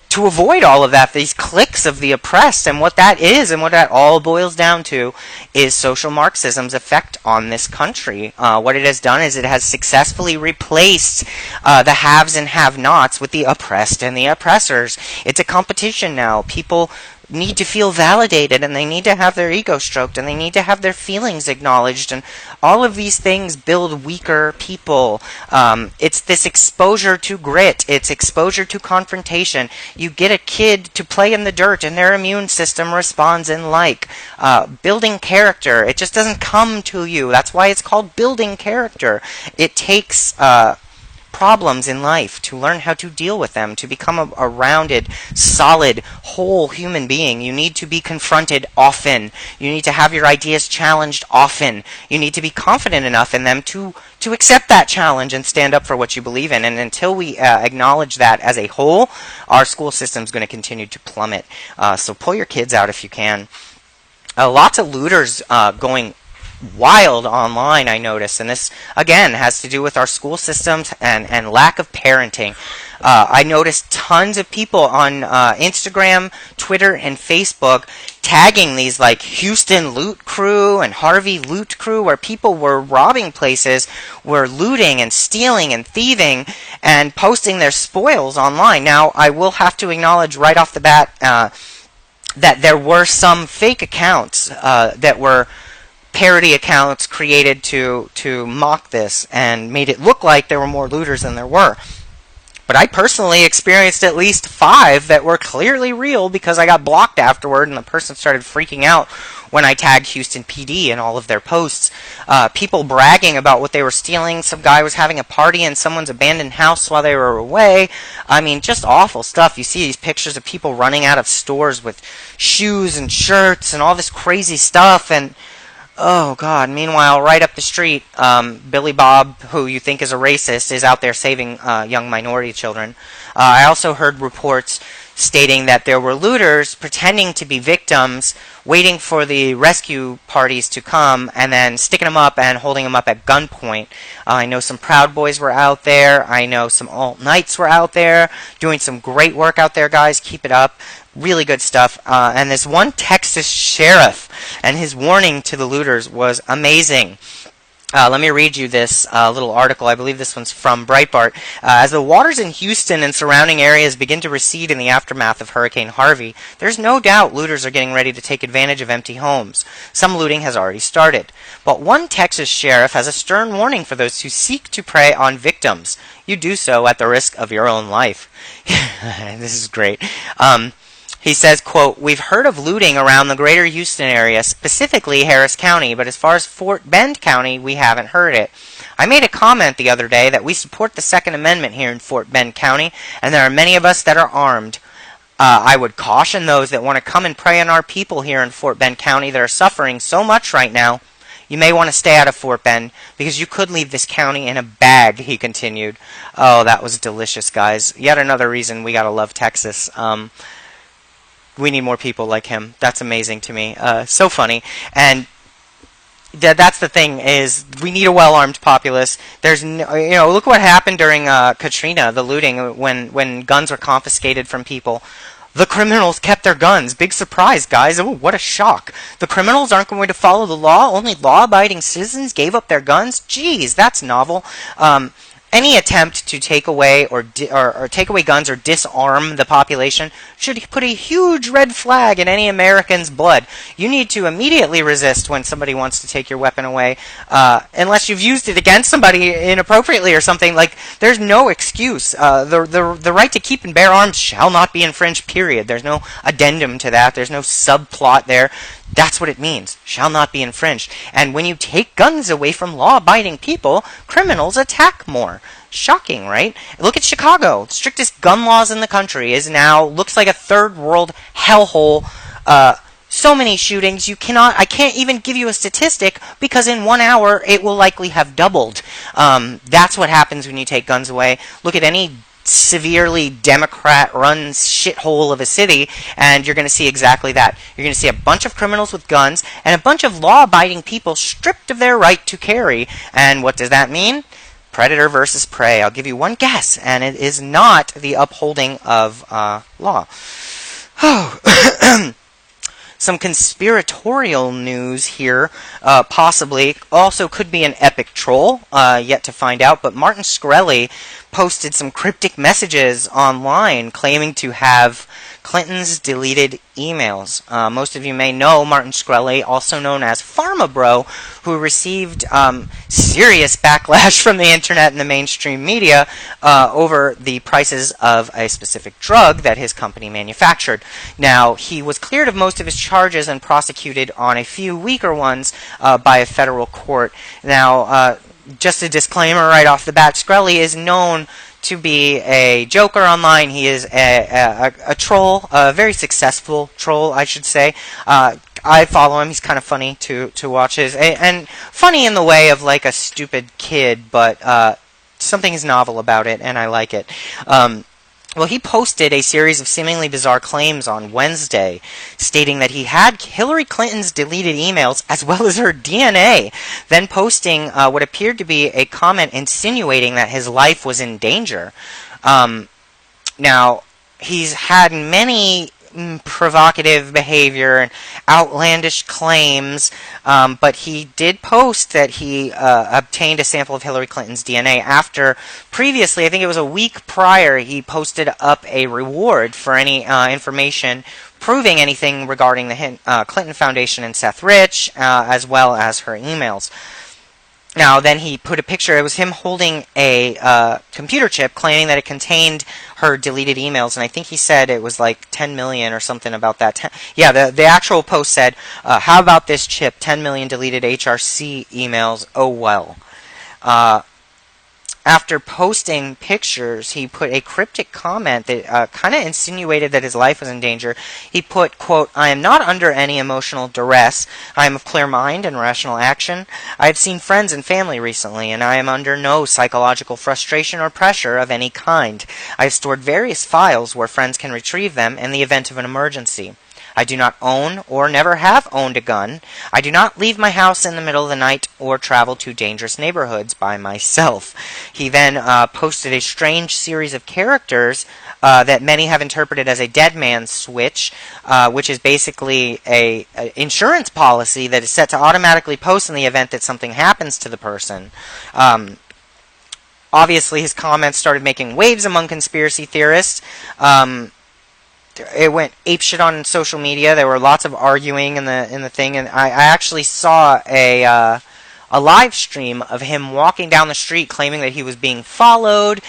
A: to avoid all of that, these cliques of the oppressed, and what that is, and what that all boils down to, is social Marxism's effect on this country. What it has done is it has successfully replaced the haves and have-nots with the oppressed and the oppressors. It's a competition now. People need to feel validated, and they need to have their ego stroked, and they need to have their feelings acknowledged, and all of these things build weaker people. It's this exposure to grit. It's exposure to confrontation. You get a kid to play in the dirt, and their immune system responds in like. Building character, it just doesn't come to you. That's why it's called building character. It takes problems in life to learn how to deal with them, to become a rounded, solid, whole human being. You need to be confronted often. You need to have your ideas challenged often. You need to be confident enough in them to accept that challenge and stand up for what you believe in. And until we acknowledge that as a whole, our school system is going to continue to plummet. So pull your kids out if you can. Lots of looters going wild online, I noticed. And this, again, has to do with our school systems and lack of parenting. I noticed tons of people on Instagram, Twitter, and Facebook tagging these like Houston Loot Crew and Harvey Loot Crew, where people were robbing places, were looting and stealing and thieving and posting their spoils online. Now, I will have to acknowledge right off the bat that there were some fake accounts that were parody accounts created to mock this and made it look like there were more looters than there were. But I personally experienced at least 5 that were clearly real because I got blocked afterward and the person started freaking out when I tagged Houston PD in all of their posts. People bragging about what they were stealing. Some guy was having a party in someone's abandoned house while they were away. I mean, just awful stuff. You see these pictures of people running out of stores with shoes and shirts and all this crazy stuff, and oh, God. Meanwhile, right up the street, Billy Bob, who you think is a racist, is out there saving young minority children. I also heard reports stating that there were looters pretending to be victims, waiting for the rescue parties to come, and then sticking them up and holding them up at gunpoint. I know some Proud Boys were out there. I know some alt-knights were out there, doing some great work out there, guys. Keep it up. Really good stuff. And this one Texas sheriff and his warning to the looters was amazing. Let me read you this little article. I believe this one's from Breitbart. As the waters in Houston and surrounding areas begin to recede in the aftermath of Hurricane Harvey, there's no doubt looters are getting ready to take advantage of empty homes. Some looting has already started. But one Texas sheriff has a stern warning for those who seek to prey on victims. You do so at the risk of your own life. This is great. He says, quote, "We've heard of looting around the greater Houston area, specifically Harris County, but as far as Fort Bend County, we haven't heard it. I made a comment the other day that we support the Second Amendment here in Fort Bend County, and there are many of us that are armed. I would caution those that want to come and prey on our people here in Fort Bend County that are suffering so much right now. You may want to stay out of Fort Bend, because you could leave this county in a bag," he continued. Oh, that was delicious, guys. Yet another reason we gotta love Texas. We need more people like him. That's amazing to me. So funny. And that's the thing, is we need a well-armed populace. There's no, look what happened during Katrina, the looting, when guns were confiscated from people. The criminals kept their guns. Big surprise, guys. Oh, what a shock. The criminals aren't going to follow the law. Only law-abiding citizens gave up their guns. Geez, that's novel. Any attempt to take away or take away guns or disarm the population should put a huge red flag in any American's blood. You need to immediately resist when somebody wants to take your weapon away, unless you've used it against somebody inappropriately or something. Like, there's no excuse. The right to keep and bear arms shall not be infringed, period. There's no addendum to that. There's no subplot there. That's what it means. Shall not be infringed. And when you take guns away from law-abiding people, criminals attack more. Shocking, right? Look at Chicago. The strictest gun laws in the country is now, looks like a third world hellhole. So many shootings, I can't even give you a statistic, because in 1 hour it will likely have doubled. That's what happens when you take guns away. Look at any severely Democrat-run shithole of a city, and you're going to see exactly that. You're going to see a bunch of criminals with guns, and a bunch of law-abiding people stripped of their right to carry. And what does that mean? Predator versus prey. I'll give you one guess, and it is not the upholding of law. Some conspiratorial news here, possibly. Also could be an epic troll, yet to find out. But Martin Shkreli posted some cryptic messages online claiming to have Clinton's deleted emails. Most of you may know Martin Shkreli, also known as Pharma Bro, who received serious backlash from the internet and the mainstream media over the prices of a specific drug that his company manufactured. Now, he was cleared of most of his charges and prosecuted on a few weaker ones by a federal court. Now, just a disclaimer right off the bat, Shkreli is known to be a joker online. He is a troll, a very successful troll, I should say. I follow him. He's kind of funny to watch his, and funny in the way of like a stupid kid, but something is novel about it, and I like it. Well, he posted a series of seemingly bizarre claims on Wednesday, stating that he had Hillary Clinton's deleted emails as well as her DNA, then posting what appeared to be a comment insinuating that his life was in danger. Now, he's had many provocative behavior and outlandish claims, but he did post that he obtained a sample of Hillary Clinton's DNA after previously, I think it was a week prior, he posted up a reward for any information proving anything regarding the Clinton Foundation and Seth Rich, as well as her emails. Now, then he put a picture, it was him holding a computer chip, claiming that it contained her deleted emails, and I think he said it was like 10 million or something about that. Yeah, the actual post said, how about this chip, 10 million deleted HRC emails, oh well. After posting pictures, he put a cryptic comment that kind of insinuated that his life was in danger. He put, quote, I am not under any emotional duress. I am of clear mind and rational action. I have seen friends and family recently, and I am under no psychological frustration or pressure of any kind. I have stored various files where friends can retrieve them in the event of an emergency. I do not own or never have owned a gun. I do not leave my house in the middle of the night or travel to dangerous neighborhoods by myself. He then posted a strange series of characters that many have interpreted as a dead man's switch, which is basically a insurance policy that is set to automatically post in the event that something happens to the person. Obviously, his comments started making waves among conspiracy theorists. It went apeshit on social media. There were lots of arguing in the thing, and I actually saw a live stream of him walking down the street claiming that he was being followed.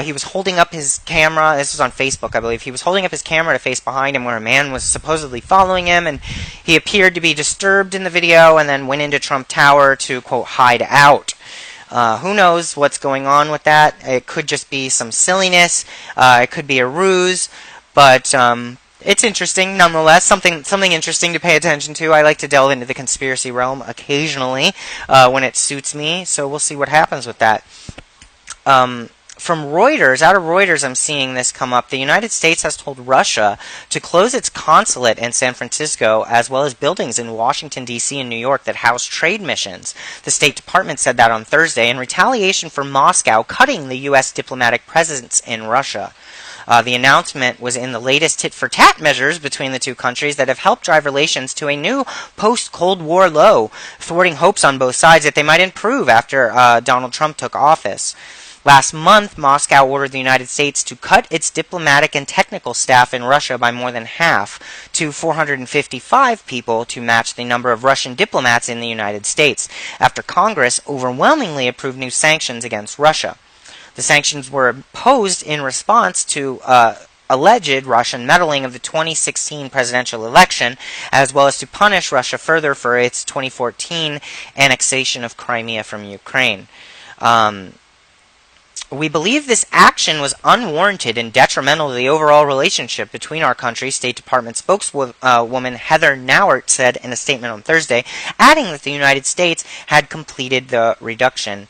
A: He was holding up his camera. This was on Facebook, I believe. He was holding up his camera to face behind him where a man was supposedly following him, and he appeared to be disturbed in the video and then went into Trump Tower to, quote, hide out. Who knows what's going on with that? It could just be some silliness. It could be a ruse. But it's interesting, nonetheless. Something interesting to pay attention to. I like to delve into the conspiracy realm occasionally when it suits me. So we'll see what happens with that. From Reuters, out of Reuters, I'm seeing this come up. The United States has told Russia to close its consulate in San Francisco, as well as buildings in Washington, D.C. and New York that house trade missions. The State Department said that on Thursday in retaliation for Moscow cutting the U.S. diplomatic presence in Russia. The announcement was in the latest tit-for-tat measures between the two countries that have helped drive relations to a new post-Cold War low, thwarting hopes on both sides that they might improve after Donald Trump took office. Last month, Moscow ordered the United States to cut its diplomatic and technical staff in Russia by more than half, to 455 people, to match the number of Russian diplomats in the United States, after Congress overwhelmingly approved new sanctions against Russia. The sanctions were imposed in response to alleged Russian meddling of the 2016 presidential election, as well as to punish Russia further for its 2014 annexation of Crimea from Ukraine. We believe this action was unwarranted and detrimental to the overall relationship between our countries, State Department spokeswoman Heather Nauert said in a statement on Thursday, adding that the United States had completed the reduction.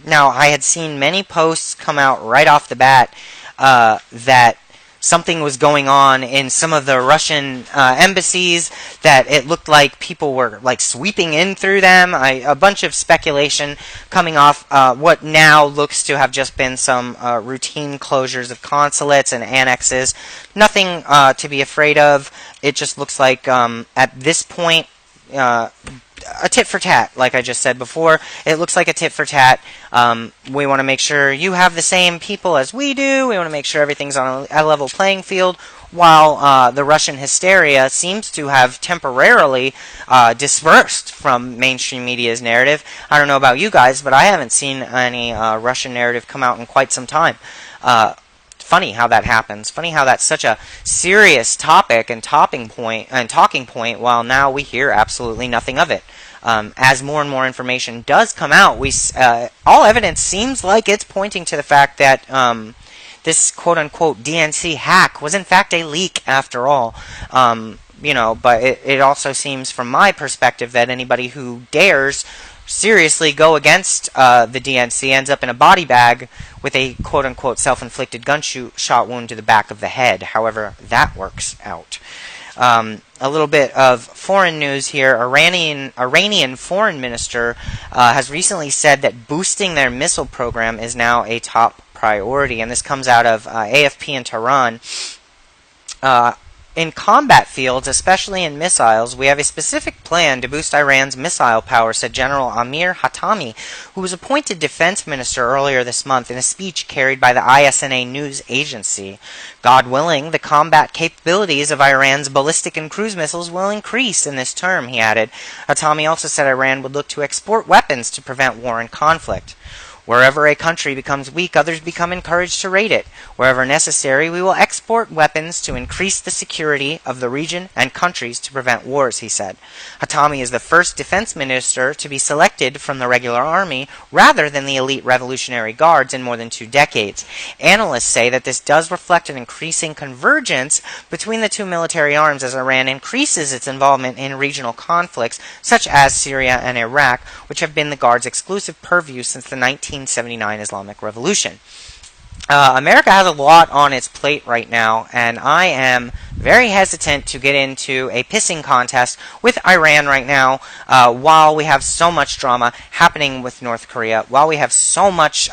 A: Now, I had seen many posts come out right off the bat that something was going on in some of the Russian embassies, that it looked like people were like sweeping in through them. A bunch of speculation coming off what now looks to have just been some routine closures of consulates and annexes. Nothing to be afraid of. It just looks like at this point a tit for tat, like I just said before. It looks like a tit for tat. We want to make sure you have the same people as we do. We want to make sure everything's on a level playing field, while the Russian hysteria seems to have temporarily dispersed from mainstream media's narrative. I don't know about you guys, but I haven't seen any Russian narrative come out in quite some time. Funny how that happens. Funny how that's such a serious topic and talking point, while now we hear absolutely nothing of it. As more and more information does come out, all evidence seems like it's pointing to the fact that this quote-unquote DNC hack was in fact a leak after all. But it also seems from my perspective that anybody who dares seriously go against the DNC ends up in a body bag with a quote-unquote self-inflicted gunshot wound to the back of the head, however that works out. A little bit of foreign news here. Iranian foreign minister has recently said that boosting their missile program is now a top priority, and this comes out of AFP in Tehran. In combat fields, especially in missiles, we have a specific plan to boost Iran's missile power, said General Amir Hatami, who was appointed defense minister earlier this month in a speech carried by the ISNA news agency. God willing, the combat capabilities of Iran's ballistic and cruise missiles will increase in this term, he added. Hatami also said Iran would look to export weapons to prevent war and conflict. Wherever a country becomes weak, others become encouraged to raid it. Wherever necessary, we will export weapons to increase the security of the region and countries to prevent wars, he said. Hatami is the first defense minister to be selected from the regular army rather than the elite Revolutionary Guards in more than 2 decades. Analysts say that this does reflect an increasing convergence between the two military arms as Iran increases its involvement in regional conflicts such as Syria and Iraq, which have been the Guards' exclusive purview since the 1979 Islamic Revolution. America has a lot on its plate right now, and I am very hesitant to get into a pissing contest with Iran right now while we have so much drama happening with North Korea, while we have so much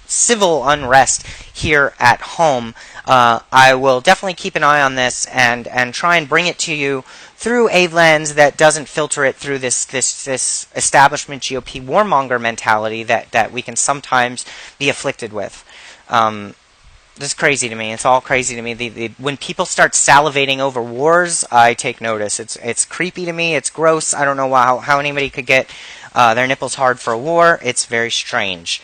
A: civil unrest here at home. I will definitely keep an eye on this and try and bring it to you through a lens that doesn't filter it through this establishment GOP warmonger mentality that we can sometimes be afflicted with. This is crazy to me. It's all crazy to me. When people start salivating over wars, I take notice. It's creepy to me. It's gross. I don't know how anybody could get their nipples hard for a war. It's very strange.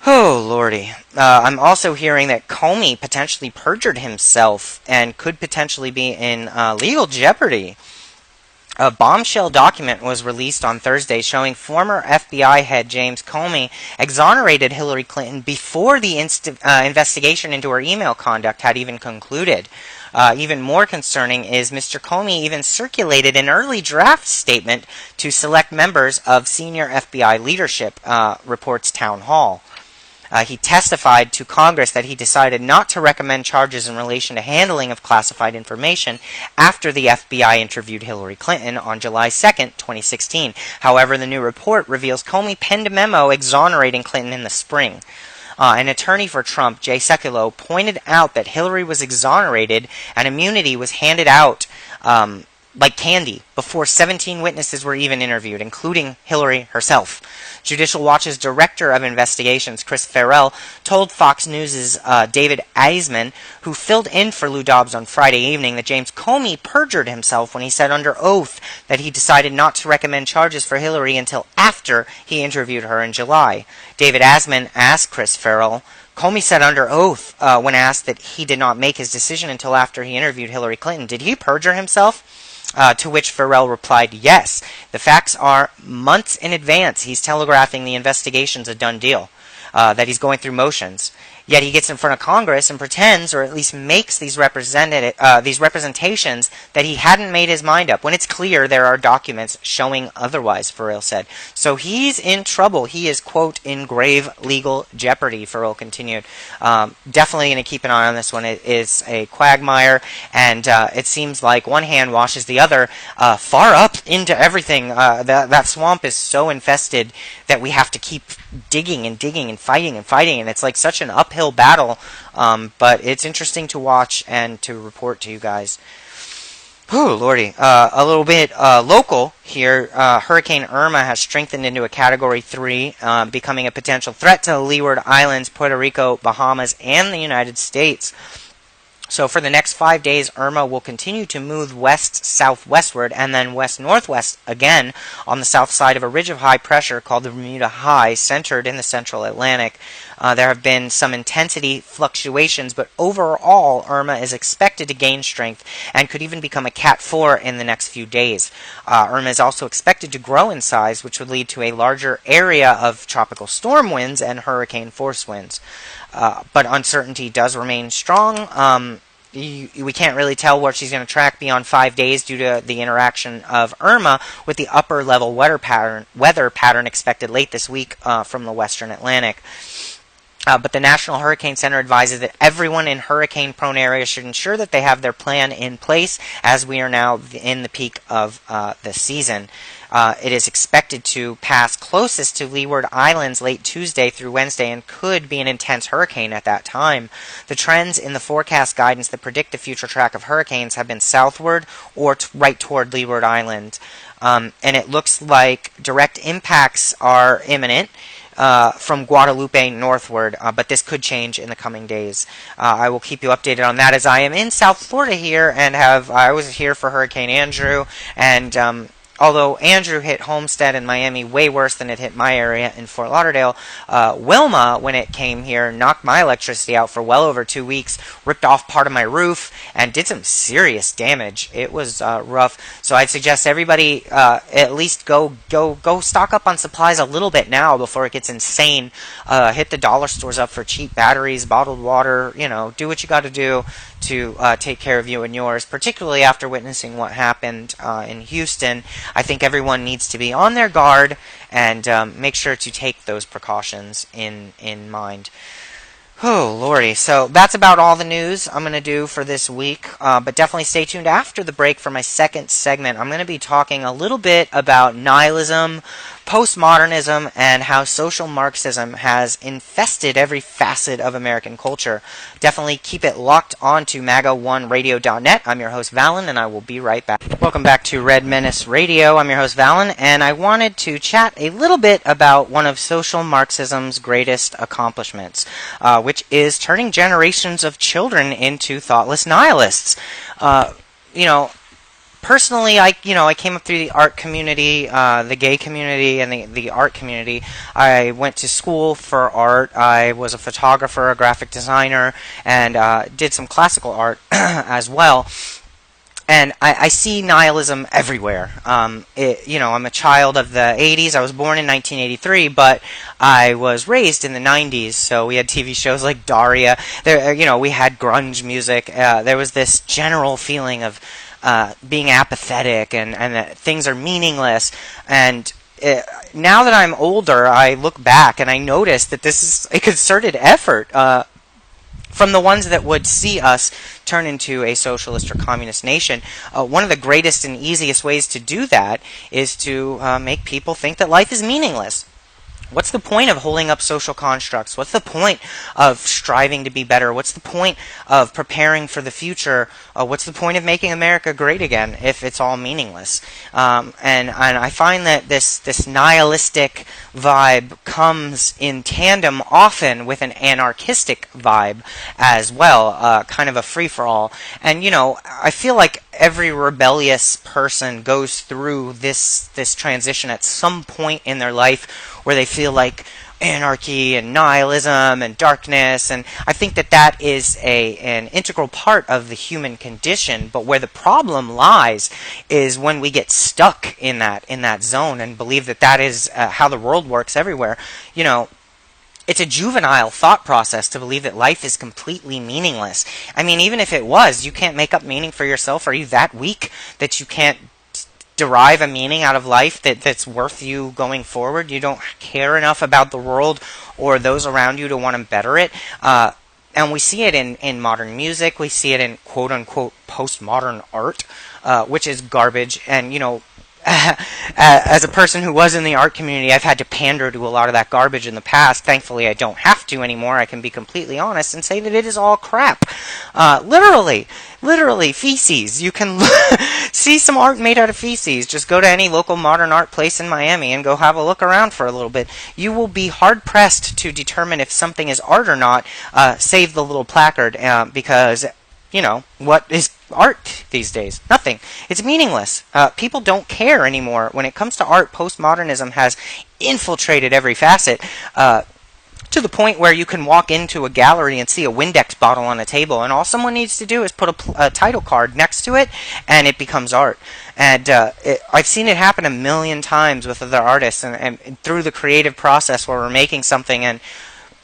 A: Oh, lordy. I'm also hearing that Comey potentially perjured himself and could potentially be in legal jeopardy. A bombshell document was released on Thursday showing former FBI head James Comey exonerated Hillary Clinton before the investigation into her email conduct had even concluded. Even more concerning is Mr. Comey even circulated an early draft statement to select members of senior FBI leadership, reports Town Hall. He testified to Congress that he decided not to recommend charges in relation to handling of classified information after the FBI interviewed Hillary Clinton on July 2nd, 2016. However, the new report reveals Comey penned a memo exonerating Clinton in the spring. An attorney for Trump, Jay Sekulow, pointed out that Hillary was exonerated and immunity was handed out like candy before 17 witnesses were even interviewed, including Hillary herself. Judicial Watch's Director of Investigations, Chris Farrell, told Fox News' David Eisman, who filled in for Lou Dobbs on Friday evening, that James Comey perjured himself when he said under oath that he decided not to recommend charges for Hillary until after he interviewed her in July. David Eisman asked Chris Farrell, Comey said under oath when asked that he did not make his decision until after he interviewed Hillary Clinton. Did he perjure himself? To which Farrell replied, yes. The facts are months in advance. He's telegraphing the investigation's a done deal, that he's going through motions. Yet he gets in front of Congress and pretends, or at least makes these representations that he hadn't made his mind up, when it's clear there are documents showing otherwise, Farrell said. So he's in trouble. He is, quote, in grave legal jeopardy, Farrell continued. Definitely going to keep an eye on this one. It is a quagmire, and it seems like one hand washes the other far up into everything. That swamp is so infested that we have to keep digging and fighting, and it's like such an uphill battle, but it's interesting to watch and to report to you guys. Oh, lordy. A little bit local here. Hurricane Irma has strengthened into a Category 3, becoming a potential threat to the Leeward Islands, Puerto Rico, Bahamas, and the United States. So for the next 5 days, Irma will continue to move west-southwestward and then west-northwest again on the south side of a ridge of high pressure called the Bermuda High, centered in the central Atlantic. There have been some intensity fluctuations, but overall, Irma is expected to gain strength and could even become a Cat 4 in the next few days. Irma is also expected to grow in size, which would lead to a larger area of tropical storm winds and hurricane force winds. But uncertainty does remain strong. we can't really tell where she's going to track beyond 5 days due to the interaction of Irma with the upper level weather pattern expected late this week from the western Atlantic. But the National Hurricane Center advises that everyone in hurricane-prone areas should ensure that they have their plan in place as we are now in the peak of the season. It is expected to pass closest to Leeward Islands late Tuesday through Wednesday and could be an intense hurricane at that time. The trends in the forecast guidance that predict the future track of hurricanes have been southward or right toward Leeward Island. And it looks like direct impacts are imminent from Guadalupe northward, but this could change in the coming days. I will keep you updated on that as I am in South Florida here, and I was here for Hurricane Andrew, and although Andrew hit Homestead and Miami way worse than it hit my area in Fort Lauderdale, Wilma, when it came here, knocked my electricity out for well over 2 weeks, ripped off part of my roof, and did some serious damage. It was rough. So I'd suggest everybody at least go stock up on supplies a little bit now before it gets insane. Hit the dollar stores up for cheap batteries, bottled water. Do what you got to do to take care of you and yours, particularly after witnessing what happened in Houston. I think everyone needs to be on their guard and make sure to take those precautions in mind. Oh, lordy. So that's about all the news I'm going to do for this week. But definitely stay tuned after the break for my second segment. I'm going to be talking a little bit about nihilism, postmodernism, and how social Marxism has infested every facet of American culture. Definitely keep it locked on to MAGAoneRadio.net. I'm your host, Valen, and I will be right back. Welcome back to Red Menace Radio. I'm your host, Valen, and I wanted to chat a little bit about one of social Marxism's greatest accomplishments, which is turning generations of children into thoughtless nihilists. Personally, I came up through the art community, the gay community, and the art community. I went to school for art. I was a photographer, a graphic designer, and did some classical art as well. And I see nihilism everywhere. I'm a child of the 80s. I was born in 1983, but I was raised in the 90s. So we had TV shows like Daria. We had grunge music. There was this general feeling of being apathetic and that things are meaningless. And now that I'm older, I look back and I notice that this is a concerted effort from the ones that would see us turn into a socialist or communist nation. One of the greatest and easiest ways to do that is to make people think that life is meaningless. What's the point of holding up social constructs? What's the point of striving to be better? What's the point of preparing for the future? What's the point of making America great again if it's all meaningless? And I find that this nihilistic vibe comes in tandem often with an anarchistic vibe as well, kind of a free-for-all. And, I feel like every rebellious person goes through this transition at some point in their life where they feel like anarchy and nihilism and darkness, and I think that is an integral part of the human condition. But where the problem lies is when we get stuck in that zone and believe that is how the world works everywhere. It's a juvenile thought process to believe that life is completely meaningless. I mean, even if it was, you can't make up meaning for yourself. Are you that weak that you can't derive a meaning out of life that's worth you going forward? You don't care enough about the world or those around you to want to better it. And we see it in modern music. We see it in quote-unquote postmodern art, which is garbage. And, as a person who was in the art community, I've had to pander to a lot of that garbage in the past. Thankfully, I don't have to anymore. I can be completely honest and say that it is all crap. Literally feces. You can see some art made out of feces. Just go to any local modern art place in Miami and go have a look around for a little bit. You will be hard-pressed to determine if something is art or not, save the little placard, because what is art these days? Nothing. It's meaningless. People don't care anymore. When it comes to art, postmodernism has infiltrated every facet, to the point where you can walk into a gallery and see a Windex bottle on a table, and all someone needs to do is put a title card next to it, and it becomes art. And I've seen it happen a million times with other artists, and through the creative process where we're making something, and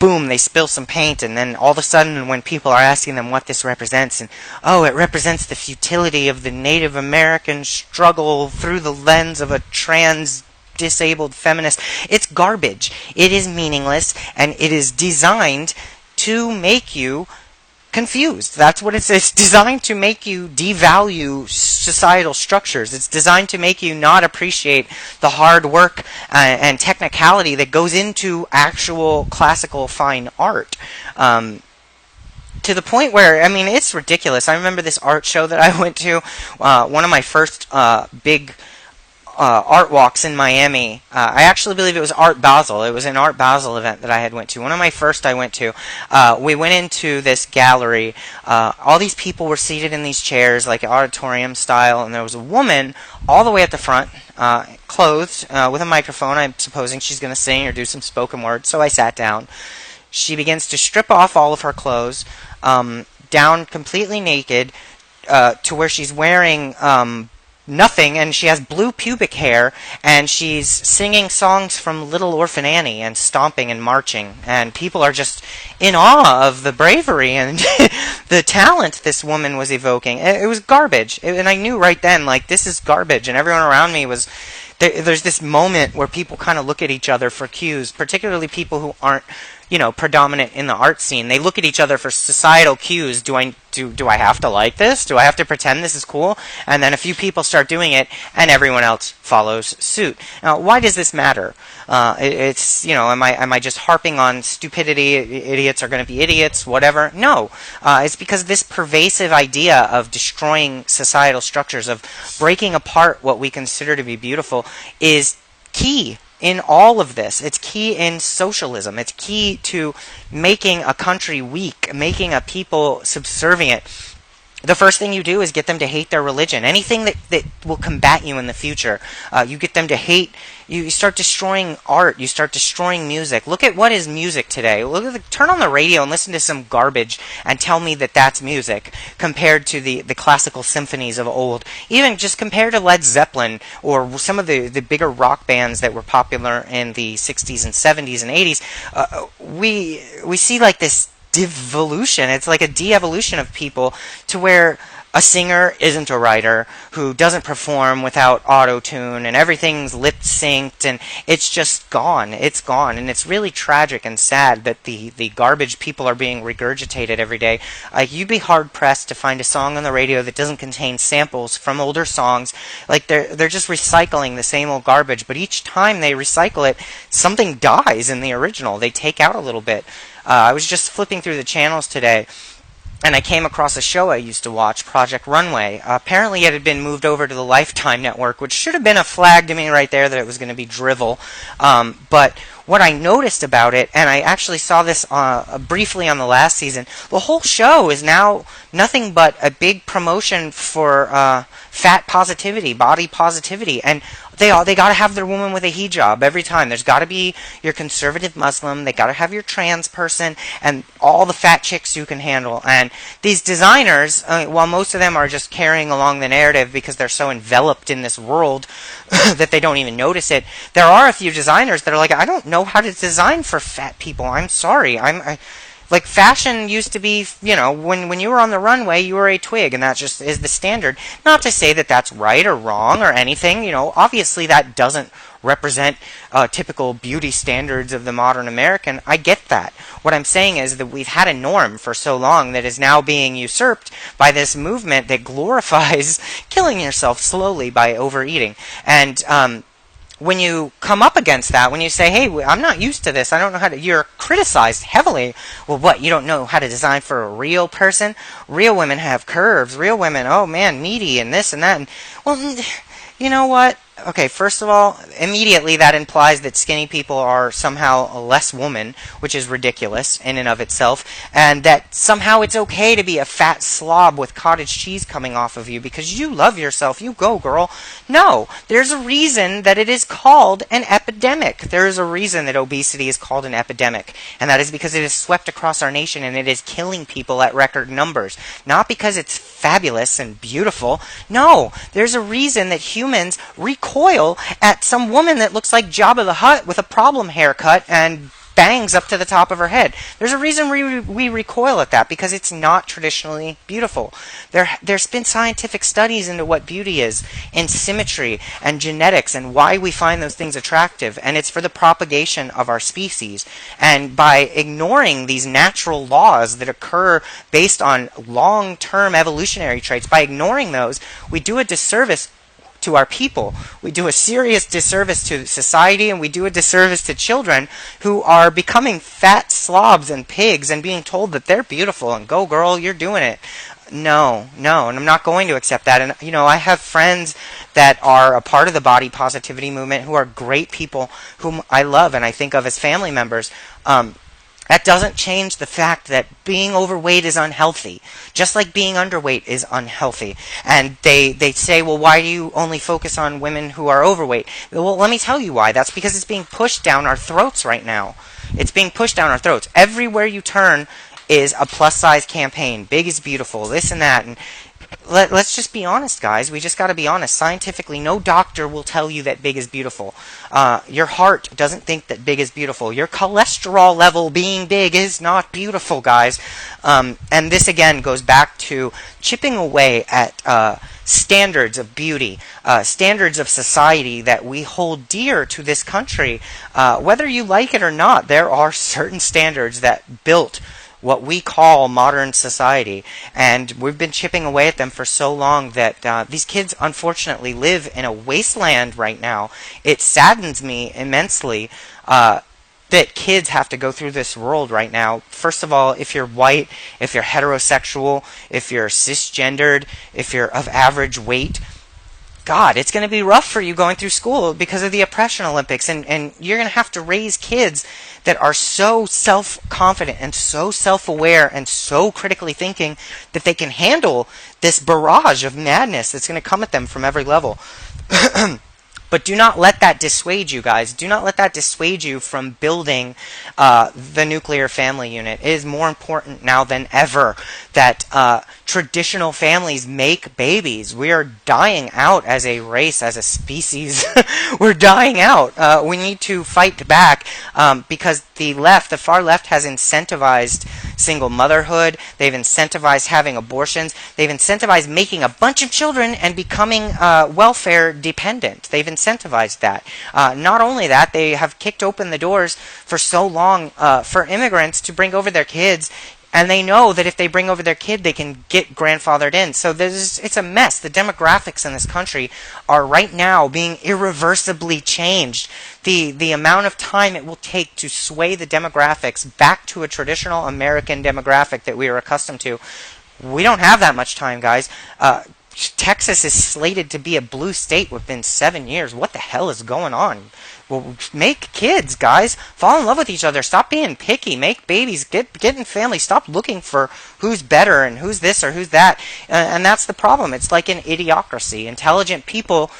A: boom, they spill some paint, and then all of a sudden when people are asking them what this represents, and it represents the futility of the Native American struggle through the lens of a trans disabled feminist. It's garbage. It is meaningless, and it is designed to make you confused. That's what it's designed to make you devalue societal structures. It's designed to make you not appreciate the hard work and technicality that goes into actual classical fine art. To the point where, it's ridiculous. I remember this art show that I went to, one of my first big art walks in Miami. I actually believe it was Art Basel. It was an Art Basel event that I had went to. One of my first I went to. We went into this gallery. All these people were seated in these chairs, like auditorium style, and there was a woman all the way at the front, clothed, with a microphone. I'm supposing she's going to sing or do some spoken word, so I sat down. She begins to strip off all of her clothes, down completely naked, to where she's wearing nothing, and she has blue pubic hair, and she's singing songs from Little Orphan Annie and stomping and marching, and people are just in awe of the bravery and the talent this woman was evoking. It was garbage, and I knew right then, this is garbage, and everyone around me was... There's this moment where people kind of look at each other for cues, particularly people who aren't, predominant in the art scene. They look at each other for societal cues. Do I have to like this? Do I have to pretend this is cool? And then a few people start doing it, and everyone else follows suit. Now, why does this matter? Am I just harping on stupidity? Idiots are going to be idiots, whatever? No. It's because this pervasive idea of destroying societal structures, of breaking apart what we consider to be beautiful, is key in all of this. It's key in socialism. It's key to making a country weak, making a people subservient. The first thing you do is get them to hate their religion. Anything that will combat you in the future. You get them to hate. You start destroying art. You start destroying music. Look at what is music today. Turn on the radio and listen to some garbage and tell me that that's music compared to the classical symphonies of old. Even just compared to Led Zeppelin or some of the bigger rock bands that were popular in the 60s and 70s and 80s. We see this devolution. It's like a de-evolution of people to where a singer isn't a writer who doesn't perform without auto-tune and everything's lip-synced and it's just gone. It's gone. And it's really tragic and sad that the garbage people are being regurgitated every day. You'd be hard-pressed to find a song on the radio that doesn't contain samples from older songs. They're just recycling the same old garbage, but each time they recycle it, something dies in the original. They take out a little bit. I was just flipping through the channels today, and I came across a show I used to watch, Project Runway. Apparently it had been moved over to the Lifetime network, which should have been a flag to me right there that it was going to be drivel. But what I noticed about it, and I actually saw this briefly on the last season, the whole show is now nothing but a big promotion for fat positivity, body positivity, and they got to have their woman with a hijab every time. There's got to be your conservative Muslim, they got to have your trans person, and all the fat chicks you can handle. And these designers, while most of them are just carrying along the narrative because they're so enveloped in this world that they don't even notice it, there are a few designers that are like, I don't know how to design for fat people. I'm sorry. Fashion used to be, when you were on the runway, you were a twig, and that just is the standard. Not to say that that's right or wrong or anything. Obviously that doesn't represent typical beauty standards of the modern American. I get that. What I'm saying is that we've had a norm for so long that is now being usurped by this movement that glorifies killing yourself slowly by overeating. And when you come up against that, when you say, hey, I'm not used to this, I don't know how to, you're criticized heavily. Well, what, you don't know how to design for a real person? Real women have curves. Real women, oh man, meaty and this and that. And, well, you know what? Okay, first of all, immediately that implies that skinny people are somehow less woman, which is ridiculous in and of itself, and that somehow it's okay to be a fat slob with cottage cheese coming off of you because you love yourself. You go, girl. No, there's a reason that it is called an epidemic. There is a reason that obesity is called an epidemic, and that is because it has swept across our nation and it is killing people at record numbers. Not because it's fabulous and beautiful. No, there's a reason that humans recoil at some woman that looks like Jabba the Hutt with a problem haircut and bangs up to the top of her head. There's a reason we recoil at that, because it's not traditionally beautiful. There's been scientific studies into what beauty is, and symmetry, and genetics, and why we find those things attractive, and it's for the propagation of our species. And by ignoring these natural laws that occur based on long-term evolutionary traits, by ignoring those, we do a disservice to our people. We do a serious disservice to society, and we do a disservice to children who are becoming fat slobs and pigs and being told that they're beautiful and go girl, you're doing it. No, and I'm not going to accept that. And, I have friends that are a part of the body positivity movement who are great people whom I love and I think of as family members. That doesn't change the fact that being overweight is unhealthy, just like being underweight is unhealthy. And they say, well, why do you only focus on women who are overweight? Well, let me tell you why. That's because it's being pushed down our throats right now. It's being pushed down our throats. Everywhere you turn is a plus-size campaign. Big is beautiful, this and that. And let's just be honest, guys. We just got to be honest. Scientifically, no doctor will tell you that big is beautiful. Your heart doesn't think that big is beautiful. Your cholesterol level being big is not beautiful, guys. And this, again, goes back to chipping away at standards of beauty, standards of society that we hold dear to this country. Whether you like it or not, there are certain standards that built what we call modern society, and we've been chipping away at them for so long that these kids unfortunately live in a wasteland right now. It saddens me immensely that kids have to go through this world right now. First of all, if you're white, if you're heterosexual, if you're cisgendered, if you're of average weight, God, it's going to be rough for you going through school because of the oppression Olympics, and you're going to have to raise kids that are so self-confident and so self-aware and so critically thinking that they can handle this barrage of madness that's going to come at them from every level. But do not let that dissuade you, guys. Do not let that dissuade you from building the nuclear family unit. It is more important now than ever that traditional families make babies. We are dying out as a race, as a species. We're dying out. We need to fight back because the far left has incentivized single motherhood. They've incentivized having abortions. They've incentivized making a bunch of children and becoming welfare dependent. They've incentivized that. Not only that, they have kicked open the doors for so long for immigrants to bring over their kids, and they know that if they bring over their kid, they can get grandfathered in. So it's a mess. The demographics in this country are right now being irreversibly changed. The amount of time it will take to sway the demographics back to a traditional American demographic that we are accustomed to, we don't have that much time, guys. Texas is slated to be a blue state within 7 years. What the hell is going on? Well, make kids, guys. Fall in love with each other. Stop being picky. Make babies. Get in families. Stop looking for who's better and who's this or who's that. And that's the problem. It's like an idiocracy. Intelligent people,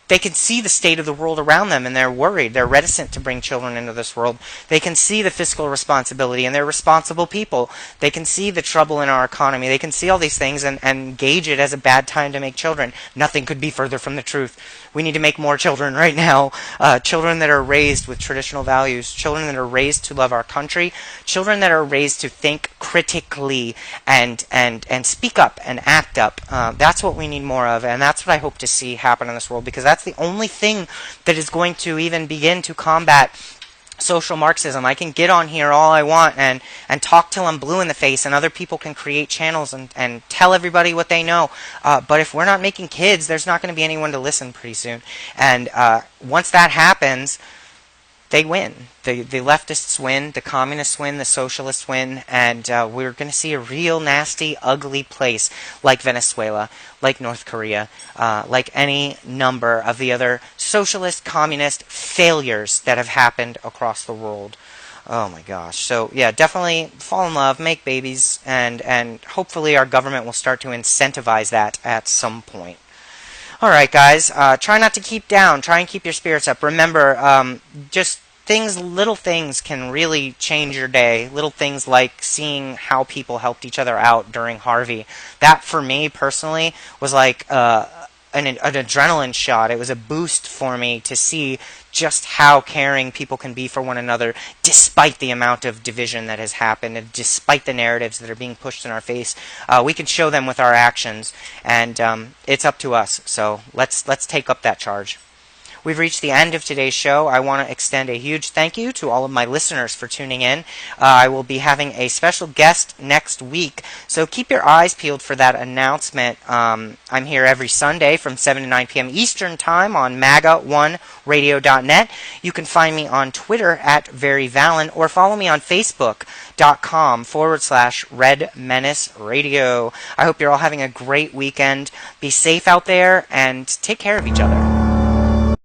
A: they can see the state of the world around them, and they're worried. They're reticent to bring children into this world. They can see the fiscal responsibility, and they're responsible people. They can see the trouble in our economy. They can see all these things and gauge it as a bad time to make children. Nothing could be further from the truth. We need to make more children right now. Children that are raised with traditional values. Children that are raised to love our country. Children that are raised to think critically and speak up and act up. That's what we need more of, and that's what I hope to see happen in this world, because that's the only thing that is going to even begin to combat social Marxism. I can get on here all I want and talk till I'm blue in the face, and other people can create channels and tell everybody what they know. But if we're not making kids, there's not going to be anyone to listen pretty soon. And once that happens, they win. The leftists win, the communists win, the socialists win, and we're going to see a real nasty, ugly place like Venezuela, like North Korea, like any number of the other socialist, communist failures that have happened across the world. Oh my gosh. So yeah, definitely fall in love, make babies, and hopefully our government will start to incentivize that at some point. Alright guys, try not to keep down, try and keep your spirits up. Remember, just little things can really change your day. Little things like seeing how people helped each other out during Harvey. That, for me, personally, was like an adrenaline shot. It was a boost for me to see just how caring people can be for one another, despite the amount of division that has happened, and despite the narratives that are being pushed in our face. We can show them with our actions, and it's up to us. So let's take up that charge. We've reached the end of today's show. I want to extend a huge thank you to all of my listeners for tuning in. I will be having a special guest next week, so keep your eyes peeled for that announcement. I'm here every Sunday from 7 to 9 p.m. Eastern Time on MAGAoneRadio.net. You can find me on Twitter at VeryValin, or follow me on Facebook.com/Red Menace Radio. I hope you're all having a great weekend. Be safe out there, and take care of each other.